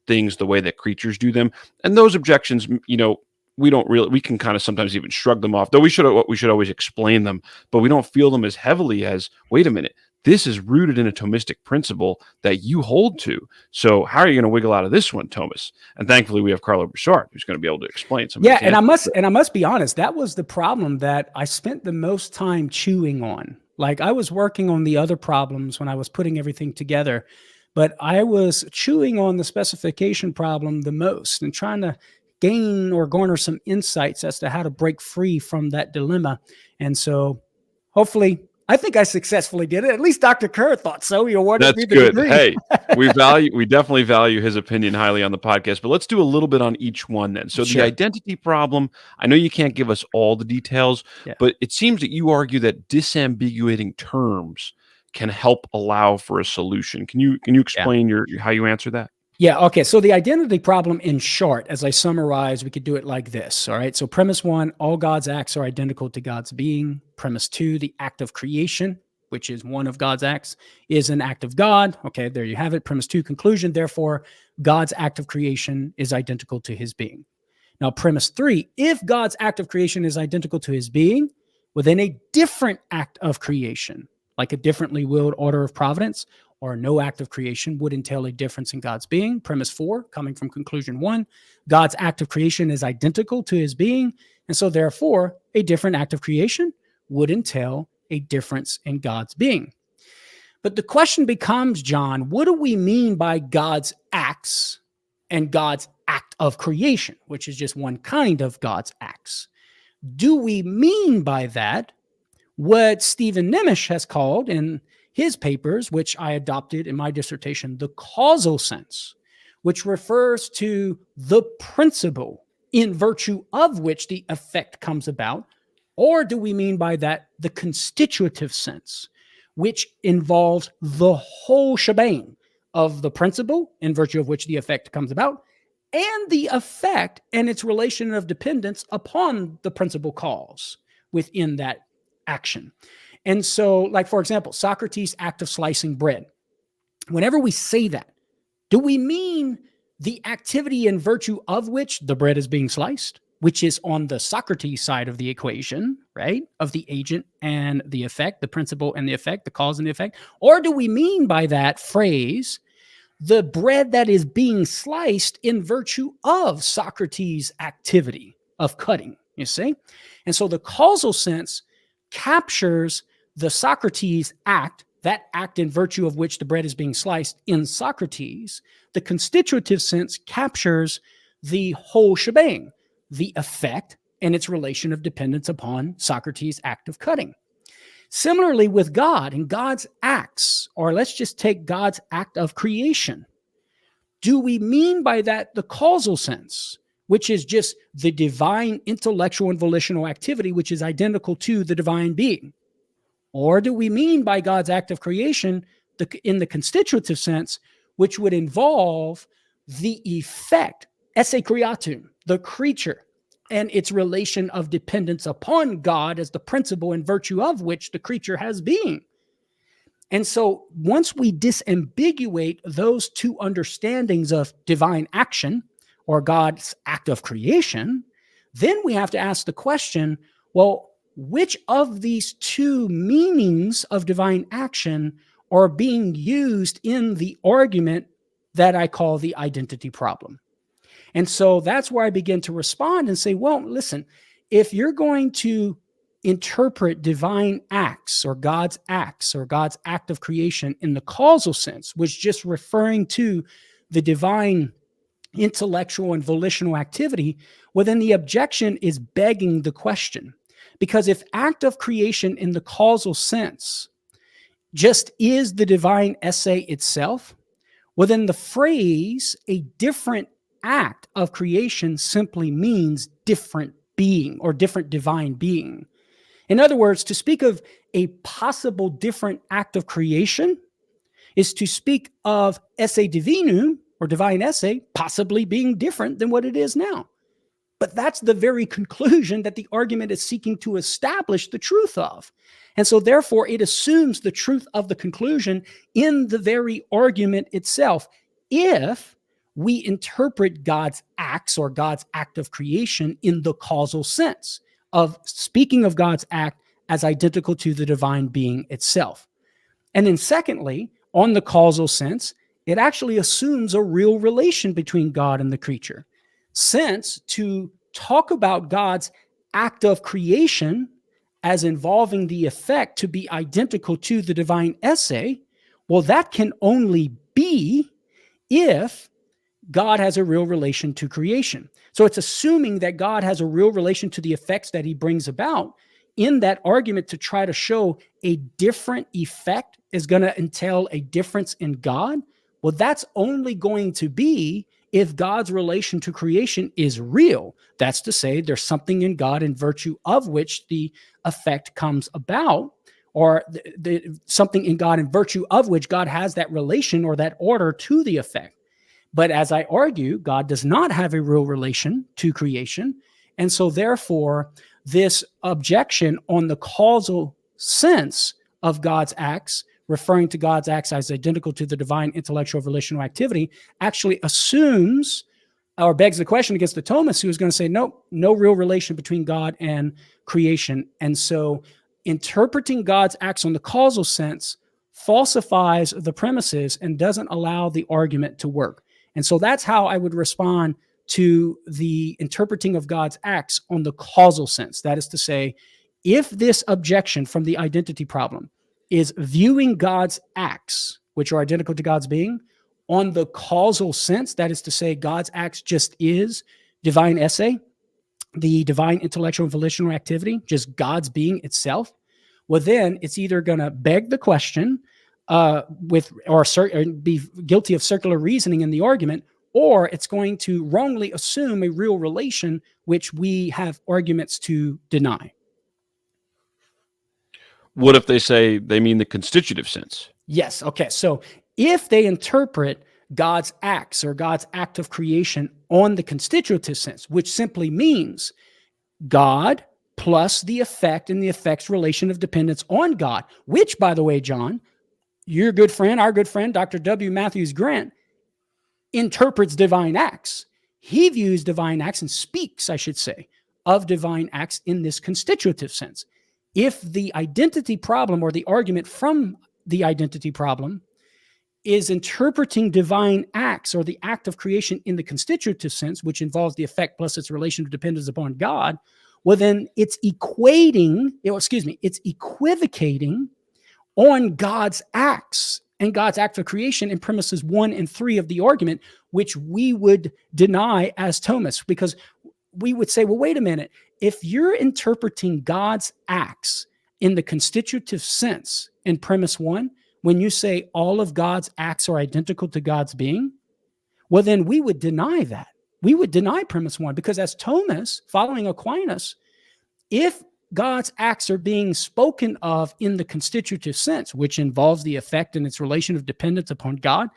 things the way that creatures do them. And those objections, we can kind of sometimes even shrug them off, though we should always explain them, but we don't feel them as heavily as, wait a minute, this is rooted in a Thomistic principle that you hold to. So how are you going to wiggle out of this one, Thomas? And thankfully we have Karlo Broussard, who's going to be able to explain some of Yeah, these and I must be honest, that was the problem that I spent the most time chewing on. Like, I was working on the other problems when I was putting everything together, but I was chewing on the specification problem the most and trying to gain or garner some insights as to how to break free from that dilemma. And so hopefully, I think I successfully did it. At least Dr. Kerr thought so. He awarded me That's the good. degree. Hey, we definitely value his opinion highly on the podcast, but let's do a little bit on each one then. So Sure. the identity problem, I know you can't give us all the details, Yeah. but it seems that you argue that disambiguating terms can help allow for a solution. Can you explain how you answer that? Yeah. Okay. So the identity problem, in short, as I summarize, we could do it like this. All right. So premise one, all God's acts are identical to God's being. Premise two, the act of creation, which is one of God's acts, is an act of God. Okay. There you have it. Premise two, conclusion. Therefore, God's act of creation is identical to his being. Now, premise three, if God's act of creation is identical to his being, within a different act of creation, like a differently willed order of providence, or no act of creation would entail a difference in God's being. Premise four, coming from conclusion one, God's act of creation is identical to his being. And so therefore, a different act of creation would entail a difference in God's being. But the question becomes, John, what do we mean by God's acts and God's act of creation, which is just one kind of God's acts? Do we mean by that what Stephen Nemish has called in his papers, which I adopted in my dissertation, the causal sense, which refers to the principle in virtue of which the effect comes about? Or do we mean by that the constitutive sense, which involves the whole shebang of the principle in virtue of which the effect comes about, and the effect and its relation of dependence upon the principal cause within that action? And so, like, for example, Socrates' act of slicing bread. Whenever we say that, do we mean the activity in virtue of which the bread is being sliced, which is on the Socrates side of the equation, right? Of the agent and the effect, the principle and the effect, the cause and the effect? Or do we mean by that phrase the bread that is being sliced in virtue of Socrates' activity of cutting, you see? And so the causal sense captures the Socrates act, that act in virtue of which the bread is being sliced in Socrates. The constitutive sense captures the whole shebang, the effect and its relation of dependence upon Socrates' act of cutting. Similarly with God and God's acts, or let's just take God's act of creation. Do we mean by that the causal sense, which is just the divine intellectual and volitional activity, which is identical to the divine being? Or do we mean by God's act of creation in the constitutive sense, which would involve the effect, esse creatum, the creature, and its relation of dependence upon God as the principle in virtue of which the creature has being? And so once we disambiguate those two understandings of divine action or God's act of creation, then we have to ask the question, well, which of these two meanings of divine action are being used in the argument that I call the identity problem? And so that's where I begin to respond and say, well, listen, if you're going to interpret divine acts or God's act of creation in the causal sense, which is just referring to the divine intellectual and volitional activity, well, then the objection is begging the question. Because if act of creation in the causal sense just is the divine essay itself, well, then the phrase a different act of creation simply means different being or different divine being. In other words, to speak of a possible different act of creation is to speak of esse divinum or divine essay possibly being different than what it is now. But that's the very conclusion that the argument is seeking to establish the truth of. And so, therefore, it assumes the truth of the conclusion in the very argument itself. If we interpret God's acts or God's act of creation in the causal sense of speaking of God's act as identical to the divine being itself. And then, secondly, on the causal sense, it actually assumes a real relation between God and the creature. Since to talk about God's act of creation as involving the effect to be identical to the divine esse, well, that can only be if God has a real relation to creation. So it's assuming that God has a real relation to the effects that he brings about in that argument to try to show a different effect is going to entail a difference in God. Well, that's only going to be if God's relation to creation is real. That's to say, there's something in God in virtue of which the effect comes about, or something in God in virtue of which God has that relation or that order to the effect. But as I argue, God does not have a real relation to creation. And so therefore, this objection on the causal sense of God's acts, referring to God's acts as identical to the divine intellectual volitional activity, actually assumes or begs the question against the Thomists, who is going to say, no real relation between God and creation. And so interpreting God's acts on the causal sense falsifies the premises and doesn't allow the argument to work. And so that's how I would respond to the interpreting of God's acts on the causal sense. That is to say, if this objection from the identity problem is viewing God's acts, which are identical to God's being, on the causal sense, that is to say, God's acts just is divine esse, the divine intellectual and volitional activity, just God's being itself, well, then it's either going to beg the question or be guilty of circular reasoning in the argument, or it's going to wrongly assume a real relation, which we have arguments to deny. What if they say they mean the constitutive sense? Yes. Okay. So if they interpret God's acts or God's act of creation on the constitutive sense, which simply means God plus the effect and the effect's relation of dependence on God, which, by the way, John, your good friend, our good friend, Dr. W. Matthews Grant, interprets divine acts. He views divine acts and speaks, I should say, of divine acts in this constitutive sense. If the identity problem or the argument from the identity problem is interpreting divine acts or the act of creation in the constitutive sense, which involves the effect plus its relation of dependence upon God, well, then it's equivocating on God's acts and God's act of creation in premises 1 and 3 of the argument, which we would deny as Thomists, because we would say, well, wait a minute. If you're interpreting God's acts in the constitutive sense in premise 1, when you say all of God's acts are identical to God's being, well, then we would deny that. We would deny premise 1, because as Thomists, following Aquinas, if God's acts are being spoken of in the constitutive sense, which involves the effect and its relation of dependence upon God,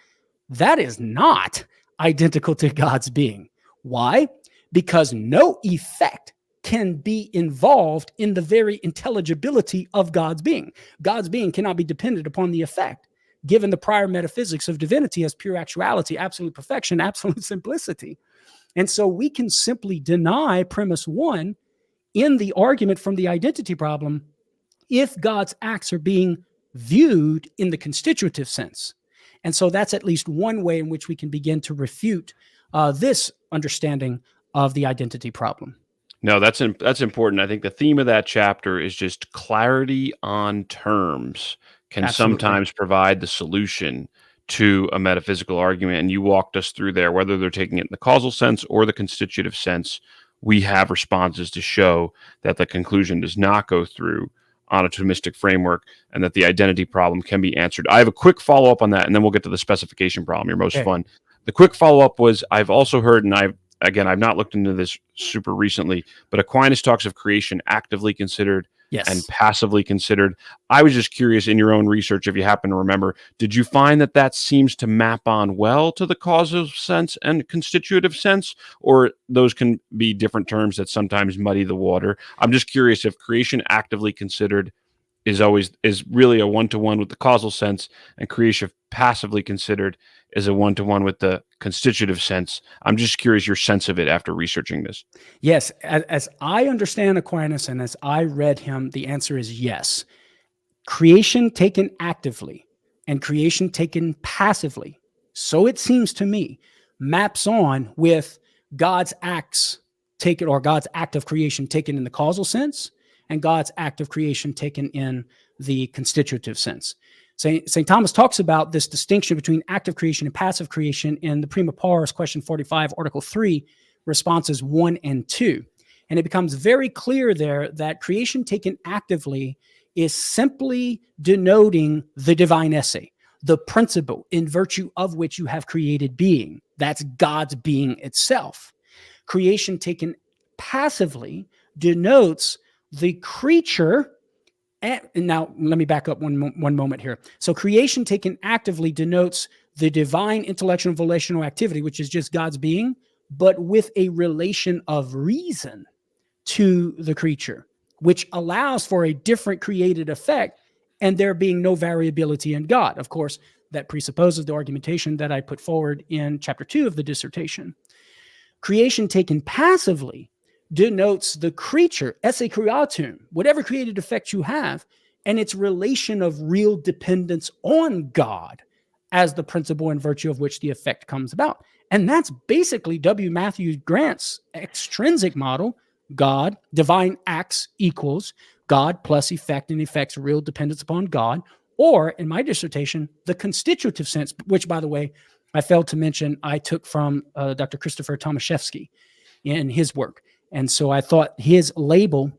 that is not identical to God's being. Why? Because no effect can be involved in the very intelligibility of God's being. God's being cannot be dependent upon the effect, given the prior metaphysics of divinity as pure actuality, absolute perfection, absolute simplicity. And so we can simply deny premise 1 in the argument from the identity problem if God's acts are being viewed in the constitutive sense. And so that's at least one way in which we can begin to refute this understanding of the identity problem. No, that's important. I think the theme of that chapter is just clarity on terms can Absolutely. sometimes provide the solution to a metaphysical argument. And you walked us through there, whether they're taking it in the causal sense or the constitutive sense. We have responses to show that the conclusion does not go through on a Thomistic framework and that the identity problem can be answered. I have a quick follow-up on that, and then we'll get to the specification problem, your most fun. The quick follow-up was, I've also heard, and I've not looked into this super recently, but Aquinas talks of creation actively considered and Yes. passively considered. I was just curious, in your own research, if you happen to remember, did you find that that seems to map on well to the causal sense and constitutive sense, or those can be different terms that sometimes muddy the water? I'm just curious if creation actively considered is really a one-to-one with the causal sense, and creation passively considered is a one-to-one with the constitutive sense. I'm just curious your sense of it after researching this. Yes. As I understand Aquinas and as I read him, the answer is yes. Creation taken actively and creation taken passively, so it seems to me, maps on with God's acts taken, or God's act of creation taken in the causal sense, and God's act of creation taken in the constitutive sense. St. Thomas talks about this distinction between active creation and passive creation in the Prima Pars, question 45, Article 3, responses 1 and 2. And it becomes very clear there that creation taken actively is simply denoting the divine esse, the principle in virtue of which you have created being. That's God's being itself. Creation taken passively denotes the creature. And now let me back up one moment here. So creation taken actively denotes the divine intellectual and volitional activity, which is just God's being, but with a relation of reason to the creature, which allows for a different created effect and there being no variability in God. Of course, that presupposes the argumentation that I put forward in chapter 2 of the dissertation. Creation taken passively denotes the creature, esse creatum, whatever created effect you have, and its relation of real dependence on God as the principle in virtue of which the effect comes about. And that's basically W. Matthew Grant's extrinsic model. God, divine acts equals God plus effect, and effect's real dependence upon God. Or in my dissertation, the constitutive sense, which, by the way, I failed to mention, I took from Dr. Christopher Tomaszewski in his work. And so I thought his label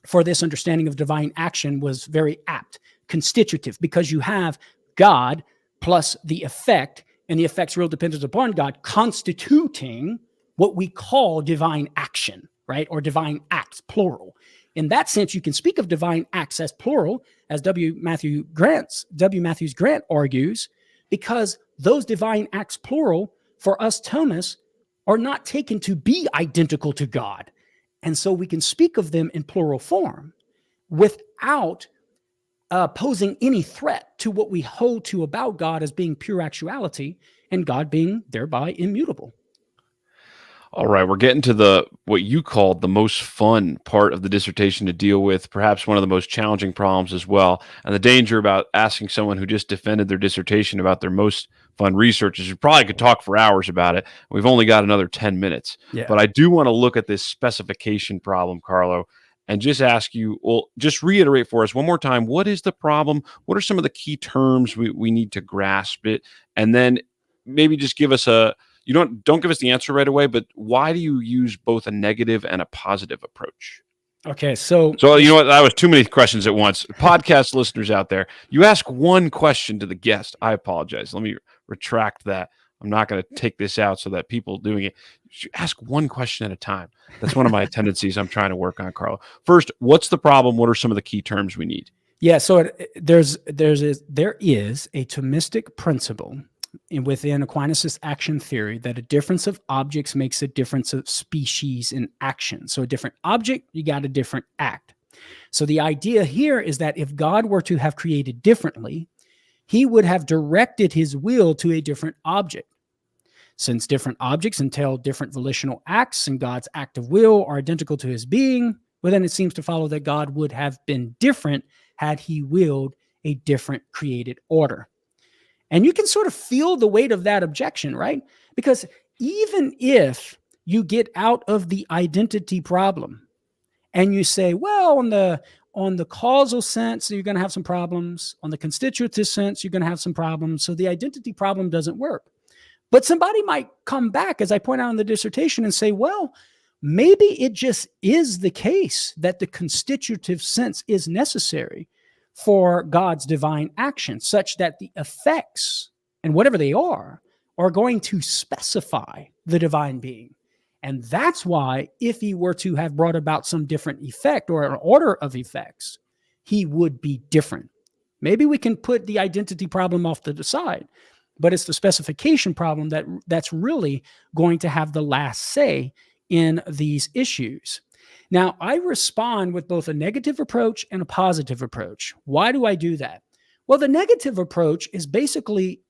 for this understanding of divine action was very apt, constitutive, because you have God plus the effect, and the effect's real dependence upon God, constituting what we call divine action, right? Or divine acts, plural. In that sense, you can speak of divine acts as plural, as W. Matthews Grant argues, because those divine acts, plural, for us Thomists, are not taken to be identical to God. And so we can speak of them in plural form without posing any threat to what we hold to about God as being pure actuality and God being thereby immutable. All right, we're getting to the what you called the most fun part of the dissertation to deal with, perhaps one of the most challenging problems as well. And the danger about asking someone who just defended their dissertation about their most fun research is you probably could talk for hours about it. We've only got another 10 minutes. Yeah. But I do want to look at this specification problem, Karlo, and just ask you, well, just reiterate for us one more time, what is the problem? What are some of the key terms we need to grasp it? And then maybe just give us you don't give us the answer right away, but why do you use both a negative and a positive approach? Okay, so you know what? That was too many questions at once. Podcast listeners out there, you ask one question to the guest. I apologize. Let me retract that. I'm not going to take this out so that people doing it ask one question at a time. That's one of my tendencies I'm trying to work on, Karlo. First, what's the problem? What are some of the key terms we need? Yeah, so there is a Thomistic principle within Aquinas' action theory that a difference of objects makes a difference of species in action. So a different object, you got a different act. So the idea here is that if God were to have created differently, he would have directed his will to a different object. Since different objects entail different volitional acts and God's act of will are identical to his being, well, then it seems to follow that God would have been different had he willed a different created order. And you can sort of feel the weight of that objection, right? Because even if you get out of the identity problem and you say, well, on the causal sense, you're going to have some problems. On the constitutive sense, you're going to have some problems. So the identity problem doesn't work. But somebody might come back, as I point out in the dissertation, and say, well, maybe it just is the case that the constitutive sense is necessary for God's divine action, such that the effects, and whatever they are going to specify the divine being. And that's why, if he were to have brought about some different effect or an order of effects, he would be different. Maybe we can put the identity problem off to the side, but it's the specification problem that's really going to have the last say in these issues. Now, I respond with both a negative approach and a positive approach. Why do I do that? Well, the negative approach is basically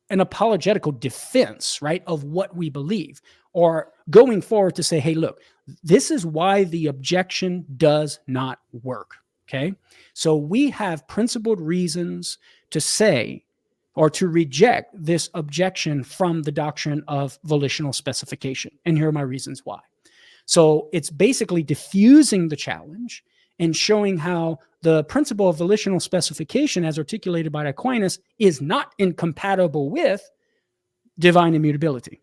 an apologetical defense, right, of what we believe, or going forward to say, hey, look, this is why the objection does not work. Okay. So we have principled reasons to say or to reject this objection from the doctrine of volitional specification. And here are my reasons why. So it's basically diffusing the challenge and showing how the principle of volitional specification, as articulated by Aquinas, is not incompatible with divine immutability.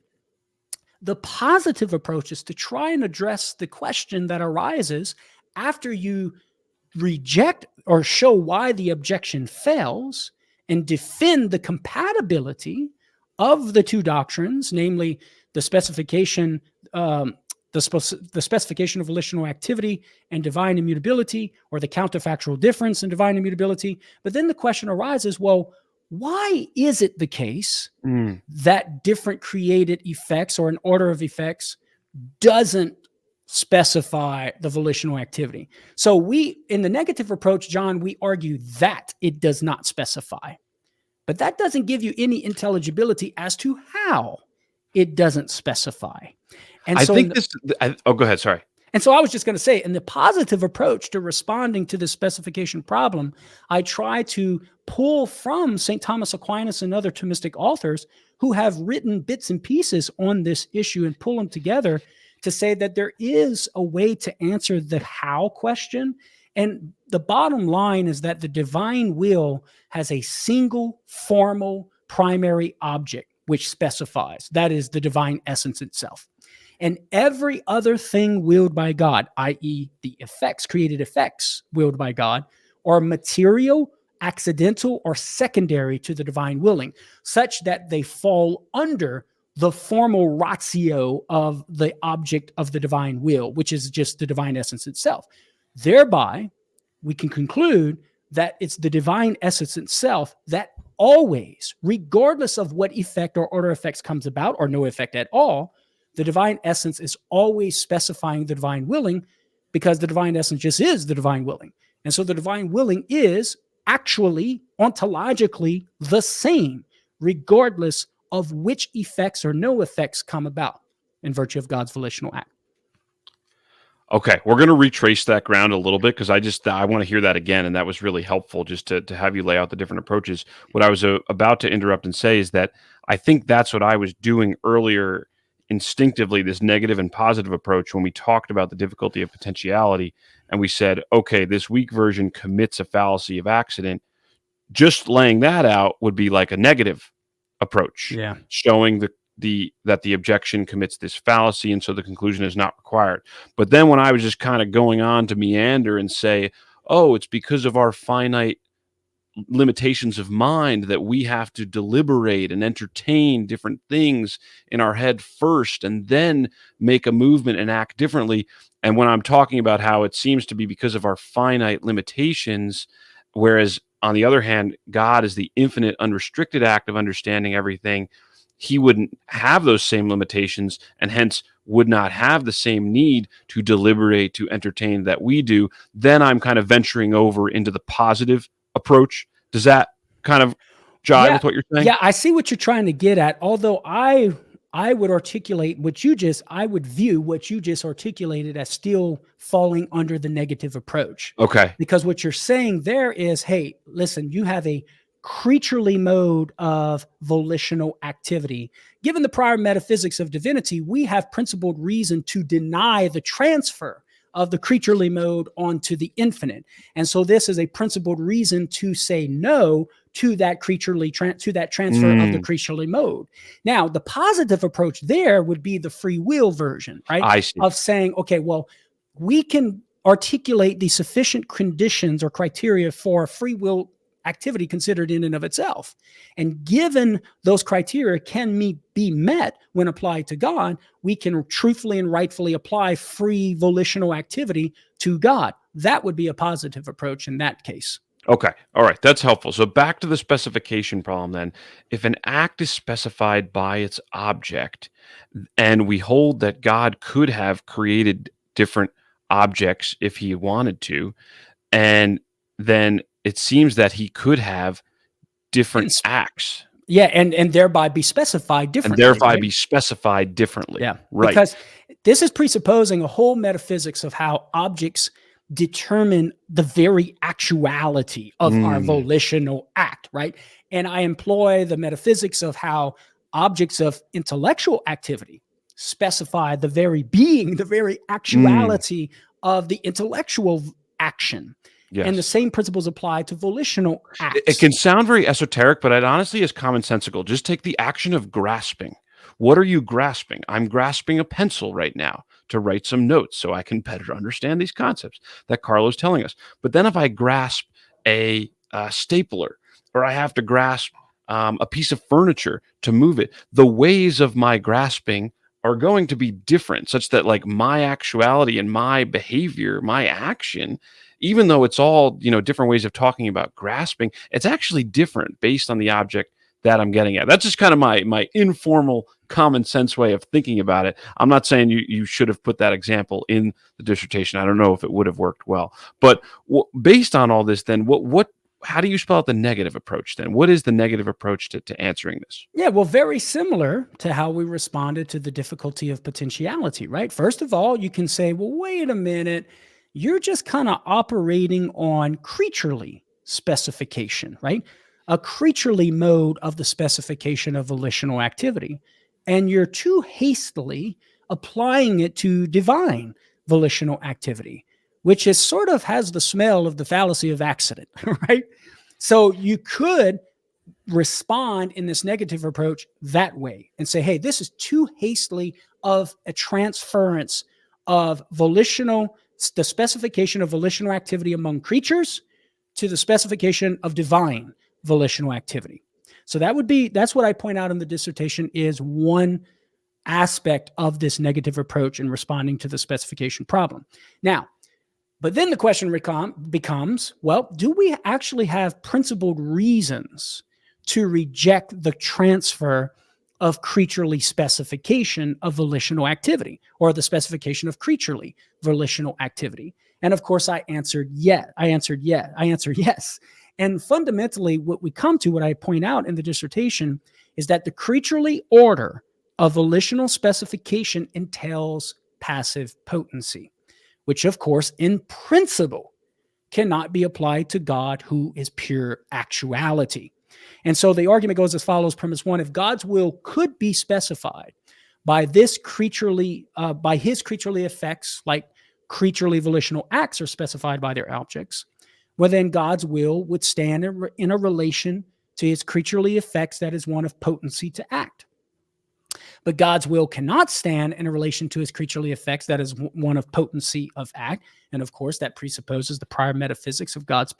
The positive approach is to try and address the question that arises after you reject or show why the objection fails and defend the compatibility of the two doctrines, namely the specification, the specification of volitional activity and divine immutability, or the counterfactual difference in divine immutability. But then the question arises, well, why is it the case that different created effects or an order of effects doesn't specify the volitional activity? So we, in the negative approach, John, we argue that it does not specify. But that doesn't give you any intelligibility as to how it doesn't specify. And I so think go ahead. Sorry. And so I was just going to say, in the positive approach to responding to the specification problem, I try to pull from St. Thomas Aquinas and other Thomistic authors who have written bits and pieces on this issue and pull them together to say that there is a way to answer the how question. And the bottom line is that the divine will has a single formal primary object which specifies. That is the divine essence itself. And every other thing willed by God, i.e., the effects, created effects willed by God, are material, accidental, or secondary to the divine willing, such that they fall under the formal ratio of the object of the divine will, which is just the divine essence itself. Thereby, we can conclude that it's the divine essence itself that always, regardless of what effect or order effects comes about, or no effect at all, the divine essence is always specifying the divine willing, because the divine essence just is the divine willing. And so the divine willing is actually ontologically the same, regardless of which effects or no effects come about in virtue of God's volitional act. Okay, we're going to retrace that ground a little bit, because I want to hear that again, and that was really helpful just to have you lay out the different approaches. What I was about to interrupt and say is that I think that's what I was doing earlier instinctively, this negative and positive approach, when we talked about the difficulty of potentiality, and we said, okay, this weak version commits a fallacy of accident. Just laying that out would be like a negative approach, showing that the objection commits this fallacy, and so the conclusion is not required. But then when I was just kind of going on to meander and say, oh, it's because of our finite limitations of mind that we have to deliberate and entertain different things in our head first, and then make a movement and act differently. And when I'm talking about how it seems to be because of our finite limitations, whereas on the other hand, God is the infinite, unrestricted act of understanding everything, he wouldn't have those same limitations, and hence would not have the same need to deliberate, to entertain that we do. Then I'm kind of venturing over into the positive approach. Does that kind of jive with what you're saying? Yeah, I see what you're trying to get at. Although I would articulate I would view what you just articulated as still falling under the negative approach. Okay. Because what you're saying there is, hey, listen, you have a creaturely mode of volitional activity. Given the prior metaphysics of divinity, we have principled reason to deny the transfer of the creaturely mode onto the infinite. And so this is a principled reason to say no to that transfer of the creaturely mode. Now, the positive approach there would be the free will version, right? I see. Of saying, okay, well, we can articulate the sufficient conditions or criteria for free will activity considered in and of itself. And given those criteria can be met when applied to God, we can truthfully and rightfully apply free volitional activity to God. That would be a positive approach in that case. Okay. All right. That's helpful. So back to the specification problem then. If an act is specified by its object, and we hold that God could have created different objects if he wanted to, and then it seems that he could have different And acts yeah, and thereby be specified and differently, thereby right? be specified differently. Yeah, Right. because this is presupposing a whole metaphysics of how objects determine the very actuality of our Mm, volitional act, right? And I employ the metaphysics of how objects of intellectual activity specify the very being, the very mm, actuality of the intellectual action. And the yes. same principles apply to volitional It acts. can sound very esoteric, but it honestly is commonsensical. Just take the action of grasping. What are you grasping? I'm grasping a pencil right now to write some notes so I can better understand these concepts that Carlo's telling us. But then if I grasp a stapler, or I have to grasp a piece of furniture to move it, the ways of my grasping are going to be different, such that like my actuality and my behavior, my action, even though it's all, different ways of talking about grasping, it's actually different based on the object that I'm getting at. That's just kind of my informal common sense way of thinking about it. I'm not saying you should have put that example in the dissertation. I don't know if it would have worked well. But based on all this, then what how do you spell out the negative approach then? What is the negative approach to answering this? Yeah, well, very similar to how we responded to the difficulty of potentiality, right? First of all, you can say, well, wait a minute, you're just kind of operating on creaturely specification, right? A creaturely mode of the specification of volitional activity. And you're too hastily applying it to divine volitional activity, which is sort of has the smell of the fallacy of accident, right? So you could respond in this negative approach that way and say, hey, this is too hastily of a transference of the specification of volitional activity among creatures to the specification of divine volitional activity. So that's what I point out in the dissertation is one aspect of this negative approach in responding to the specification problem. Now, but then the question becomes, well, do we actually have principled reasons to reject the transfer of creaturely specification of volitional activity, or the specification of creaturely volitional activity? And of course, I answered yes. I answered yes. And fundamentally, what we come to, what I point out in the dissertation, is that the creaturely order of volitional specification entails passive potency, which of course, in principle, cannot be applied to God, who is pure actuality. And so the argument goes as follows: premise one, if God's will could be specified by his creaturely effects, like creaturely volitional acts are specified by their objects, well, then God's will would stand in a relation to his creaturely effects that is one of potency to act. But God's will cannot stand in a relation to his creaturely effects that is one of potency of act. And of course, that presupposes the prior metaphysics of God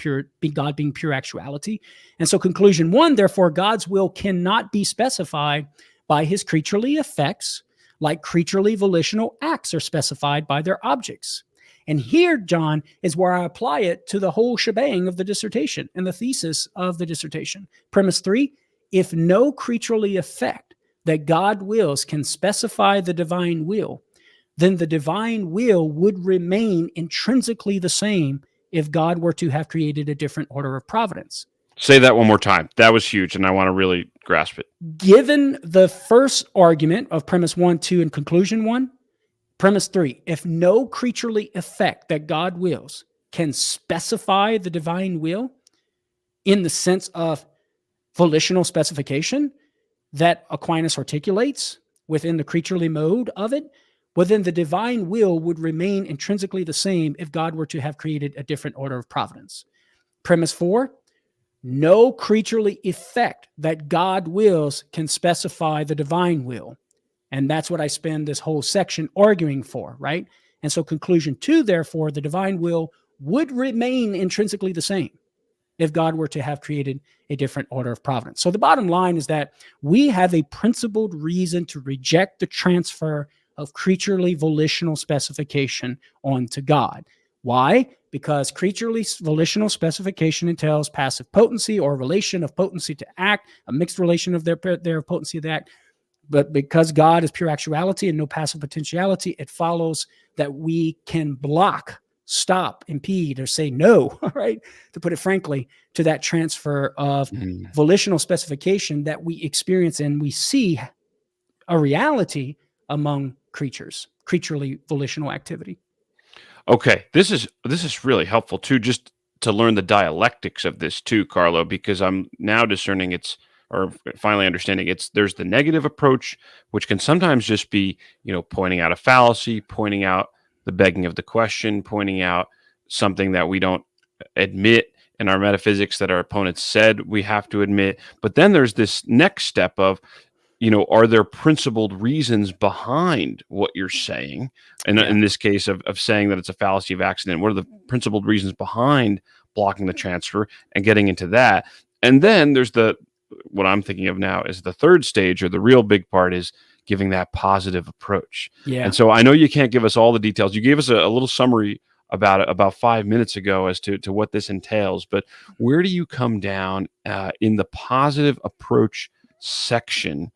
being pure actuality. And so conclusion one, therefore, God's will cannot be specified by his creaturely effects, like creaturely volitional acts are specified by their objects. And here, John, is where I apply it to the whole shebang of the dissertation and the thesis of the dissertation. Premise three, if no creaturely effect that God wills can specify the divine will, then the divine will would remain intrinsically the same if God were to have created a different order of providence. Say that one more time. That was huge, and I want to really grasp it. Given the first argument of premise 1, 2, and conclusion 1, premise 3, if no creaturely effect that God wills can specify the divine will in the sense of volitional specification that Aquinas articulates within the creaturely mode of it, well, then the divine will would remain intrinsically the same if God were to have created a different order of providence. Premise 4, no creaturely effect that God wills can specify the divine will. And that's what I spend this whole section arguing for, right? And so conclusion 2, therefore, the divine will would remain intrinsically the same if God were to have created a different order of providence. So the bottom line is that we have a principled reason to reject the transfer of creaturely volitional specification onto God. Why? Because creaturely volitional specification entails passive potency or relation of potency to act, a mixed relation of their potency to act. But because God is pure actuality and no passive potentiality, it follows that we can block, stop, impede, or say no, right? To put it frankly, to that transfer of volitional specification that we experience and we see a reality among creatures, creaturely volitional activity. Okay, this is really helpful too, just to learn the dialectics of this too, Carlo, because I'm now discerning or finally understanding there's the negative approach, which can sometimes just be, pointing out a fallacy, pointing out the begging of the question, pointing out something that we don't admit in our metaphysics that our opponents said we have to admit. But then there's this next step of, are there principled reasons behind what you're saying? And in this case of saying that it's a fallacy of accident, what are the principled reasons behind blocking the transfer and getting into that? And then there's what I'm thinking of now is the third stage, or the real big part, is giving that positive approach. Yeah. And so I know you can't give us all the details. You gave us a little summary about it about 5 minutes ago as to what this entails, but where do you come down in the positive approach section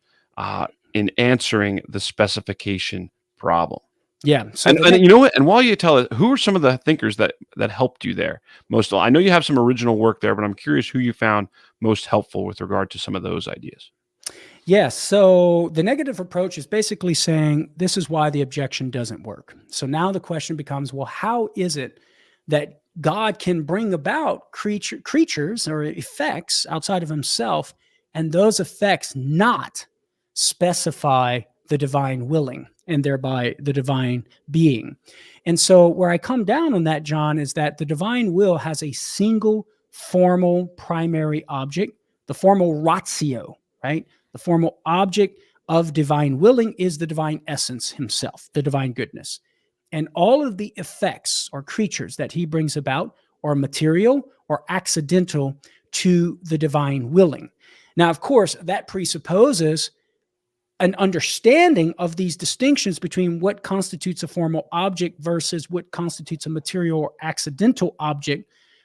in answering the specification problem? Yeah. So And you know what? And while you tell it, who are some of the thinkers that helped you there most of all? I know you have some original work there, but I'm curious who you found most helpful with regard to some of those ideas. Yes. So the negative approach is basically saying this is why the objection doesn't work. So now the question becomes, well, how is it that God can bring about creatures or effects outside of himself, and those effects not specify the divine willing and thereby the divine being? And so where I come down on that, John, is that the divine will has a single formal primary object, the formal ratio, right? The formal object of divine willing is the divine essence himself, the divine goodness. And all of the effects or creatures that he brings about are material or accidental to the divine willing. Now, of course, that presupposes an understanding of these distinctions between what constitutes a formal object versus what constitutes a material or accidental object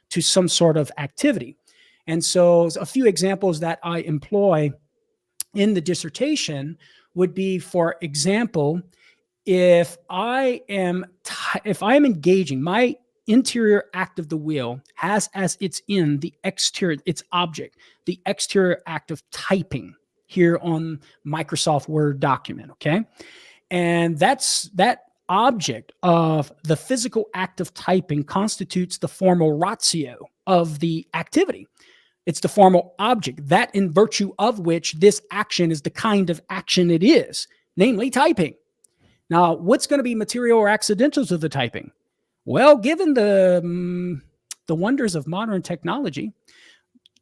to some sort of activity. And so a few examples that I employ in the dissertation would be, for example, if I am engaging, my interior act of the will has as its end the exterior, its object, the exterior act of typing here on Microsoft Word document, okay? And that object of the physical act of typing constitutes the formal ratio of the activity. It's the formal object, that in virtue of which this action is the kind of action it is, namely typing. Now, what's going to be material or accidental to the typing? Well, given the wonders of modern technology,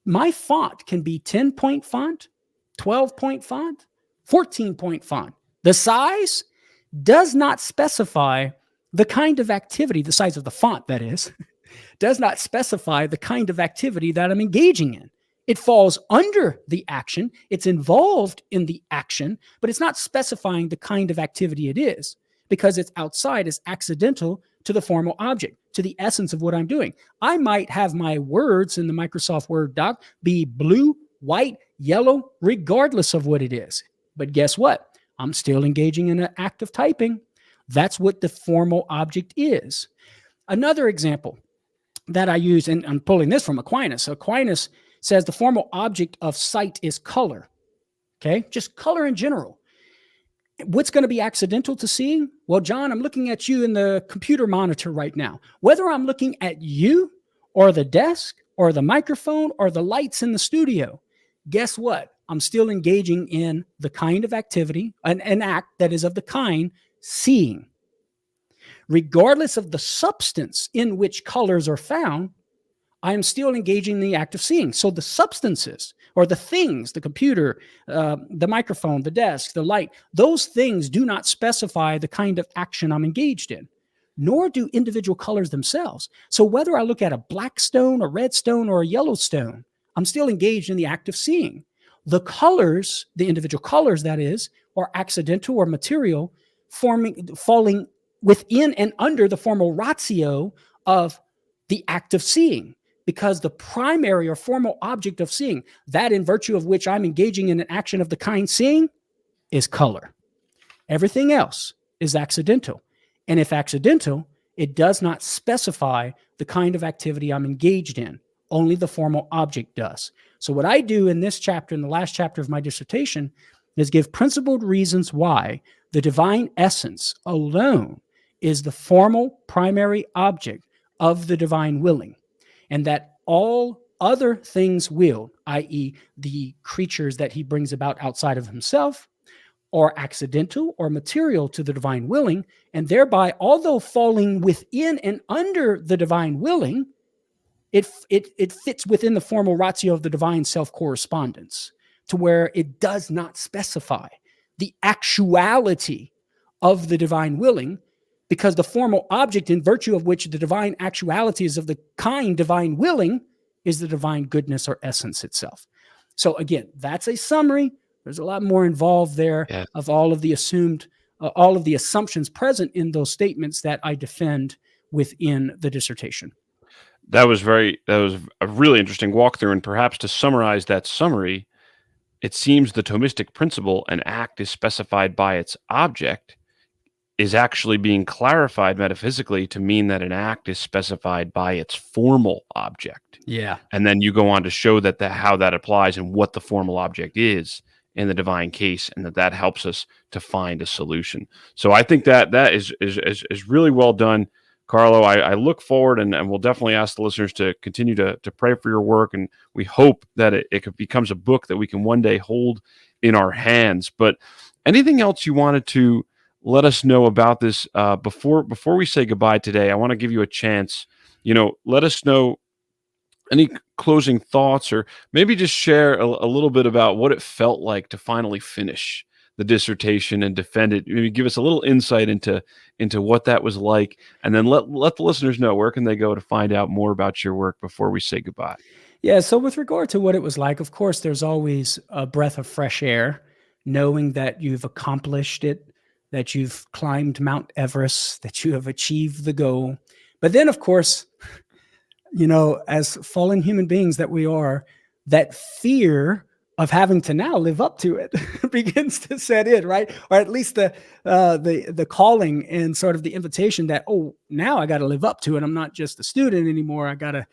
my font can be 10-point font, 12-point font, 14-point font. The size does not specify the kind of activity, the size of the font, that is, does not specify the kind of activity that I'm engaging in. It falls under the action. It's involved in the action, but it's not specifying the kind of activity it is, because it's outside, it's accidental to the formal object, to the essence of what I'm doing. I might have my words in the Microsoft Word doc be blue, white, yellow, regardless of what it is. But guess what? I'm still engaging in an act of typing. That's what the formal object is. Another example that I use, and I'm pulling this from Aquinas. So Aquinas says the formal object of sight is color. Okay, just color in general. What's going to be accidental to seeing? Well, John, I'm looking at you in the computer monitor right now. Whether I'm looking at you or the desk or the microphone or the lights in the studio, guess what? I'm still engaging in the kind of activity, an act that is of the kind seeing. Regardless of the substance in which colors are found, I am still engaging in the act of seeing. So the substances or the things, the computer, the microphone, the desk, the light, those things do not specify the kind of action I'm engaged in. nor do individual colors themselves. So whether I look at a black stone, a red stone, or a yellow stone, I'm still engaged in the act of seeing. The colors, the individual colors, that is, are accidental or material, falling within and under the formal ratio of the act of seeing, because the primary or formal object of seeing, that in virtue of which I'm engaging in an action of the kind seeing, is color. Everything else is accidental. And if accidental, it does not specify the kind of activity I'm engaged in. Only the formal object does. So what I do in this chapter, in the last chapter of my dissertation, is give principled reasons why the divine essence alone is the formal primary object of the divine willing, and that all other things will, i.e., the creatures that he brings about outside of himself, are accidental or material to the divine willing, and thereby, although falling within and under the divine willing, it fits within the formal ratio of the divine self-correspondence, to where it does not specify the actuality of the divine willing, because the formal object in virtue of which the divine actuality is of the kind divine willing is the divine goodness or essence itself. So again, that's a summary. There's a lot more involved there of all of the assumptions present in those statements that I defend within the dissertation. That was a really interesting walkthrough, and perhaps to summarize that summary, it seems the Thomistic principle, an act is specified by its object, is actually being clarified metaphysically to mean that an act is specified by its formal object. Yeah. And then you go on to show how that applies and what the formal object is in the divine case, and that helps us to find a solution. So I think that is really well done, Karlo. I look forward, and we'll definitely ask the listeners to continue to pray for your work, and we hope that it becomes a book that we can one day hold in our hands. But anything else you wanted to let us know about this before we say goodbye today? I want to give you a chance. Let us know any closing thoughts, or maybe just share a little bit about what it felt like to finally finish the dissertation and defend it. Maybe give us a little insight into what that was like, and then let the listeners know where can they go to find out more about your work before we say goodbye. Yeah, so with regard to what it was like, of course, there's always a breath of fresh air, knowing that you've accomplished it, that you've climbed Mount Everest, that you have achieved the goal. But then, of course, as fallen human beings that we are, that fear of having to now live up to it begins to set in, right? Or at least the calling and sort of the invitation that, oh, now I got to live up to it. I'm not just a student anymore. I got to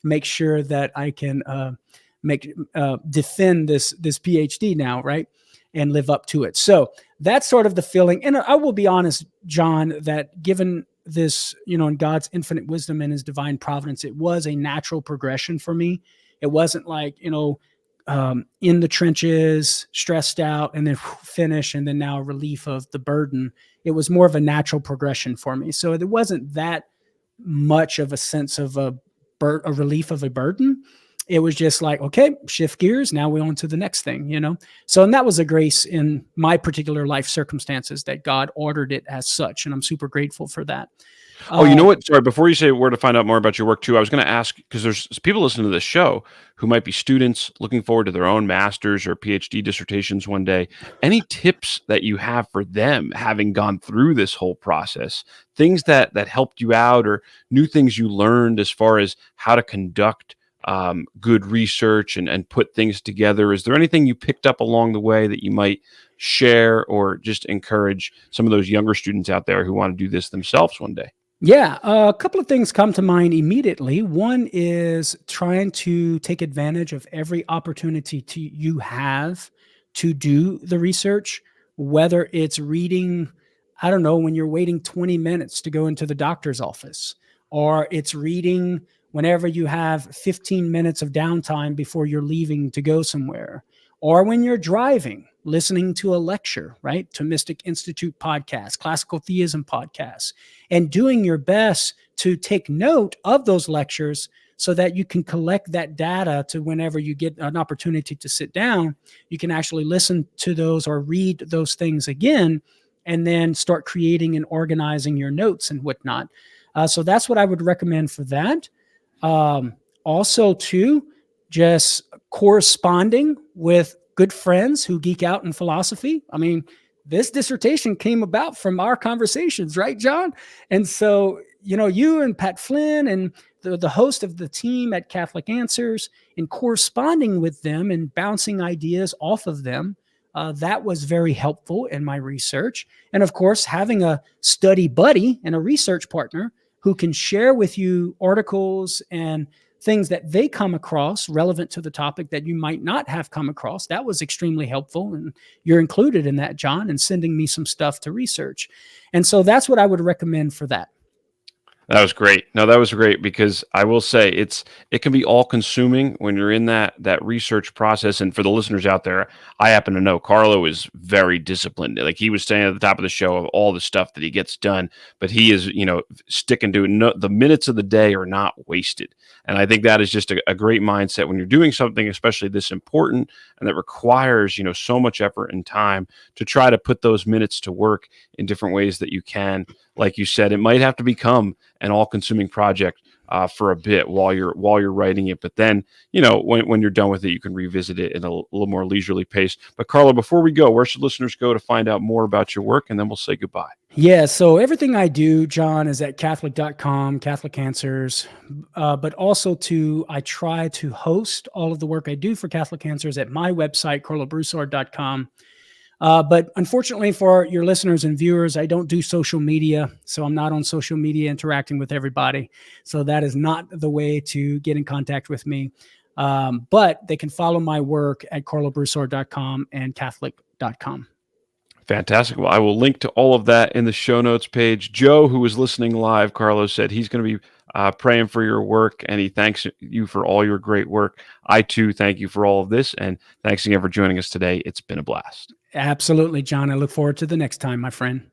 make sure that I can defend this PhD now, right? And live up to it. So that's sort of the feeling. And I will be honest, John, that given this, in God's infinite wisdom and his divine providence, it was a natural progression for me. It wasn't like, in the trenches, stressed out, and then finish, and then now relief of the burden. It was more of a natural progression for me. So it wasn't that much of a sense of a relief of a burden. It was just like, okay, shift gears. Now we're on to the next thing, So, and that was a grace in my particular life circumstances that God ordered it as such. And I'm super grateful for that. Oh, you know what? Sorry, before you say where to find out more about your work too, I was going to ask, because there's people listening to this show who might be students looking forward to their own master's or PhD dissertations one day. Any tips that you have for them having gone through this whole process, things that helped you out, or new things you learned as far as how to conduct good research and put things together? Is there anything you picked up along the way that you might share, or just encourage some of those younger students out there who want to do this themselves one day? Yeah, a couple of things come to mind immediately. One is trying to take advantage of every opportunity you have to do the research, whether it's reading, I don't know, when you're waiting 20 minutes to go into the doctor's office, or it's reading whenever you have 15 minutes of downtime before you're leaving to go somewhere, or when you're driving, listening to a lecture, right? Thomistic Institute podcast, classical theism podcasts, and doing your best to take note of those lectures so that you can collect that data to whenever you get an opportunity to sit down, you can actually listen to those or read those things again and then start creating and organizing your notes and whatnot. So that's what I would recommend for that. Also, too, just corresponding with good friends who geek out in philosophy. I mean, this dissertation came about from our conversations, right, John? And so, you and Pat Flynn and the host of the team at Catholic Answers, and corresponding with them and bouncing ideas off of them, that was very helpful in my research. And of course, having a study buddy and a research partner who can share with you articles and things that they come across relevant to the topic that you might not have come across. That was extremely helpful. And you're included in that, John, and sending me some stuff to research. And so that's what I would recommend for that. That was great. No, that was great, because I will say it can be all consuming when you're in that research process. And for the listeners out there, I happen to know Karlo is very disciplined. Like he was saying at the top of the show of all the stuff that he gets done, but he is, sticking to it. No, the minutes of the day are not wasted. And I think that is just a great mindset when you're doing something, especially this important and that requires, so much effort and time, to try to put those minutes to work in different ways that you can. Like you said, it might have to become an all-consuming project for a bit while you're writing it. But then, when you're done with it, you can revisit it in a little more leisurely pace. But Karlo, before we go, where should listeners go to find out more about your work? And then we'll say goodbye. Yeah, so everything I do, John, is at Catholic.com, Catholic Answers. But also, I try to host all of the work I do for Catholic Answers at my website, KarloBroussard.com. But unfortunately for your listeners and viewers, I don't do social media. So I'm not on social media interacting with everybody. So that is not the way to get in contact with me. But they can follow my work at KarloBroussard.com and Catholic.com. Fantastic. Well, I will link to all of that in the show notes page. Joe, who was listening live, Karlo said he's going to be praying for your work, and he thanks you for all your great work. I, too, thank you for all of this, and thanks again for joining us today. It's been a blast. Absolutely, John. I look forward to the next time, my friend.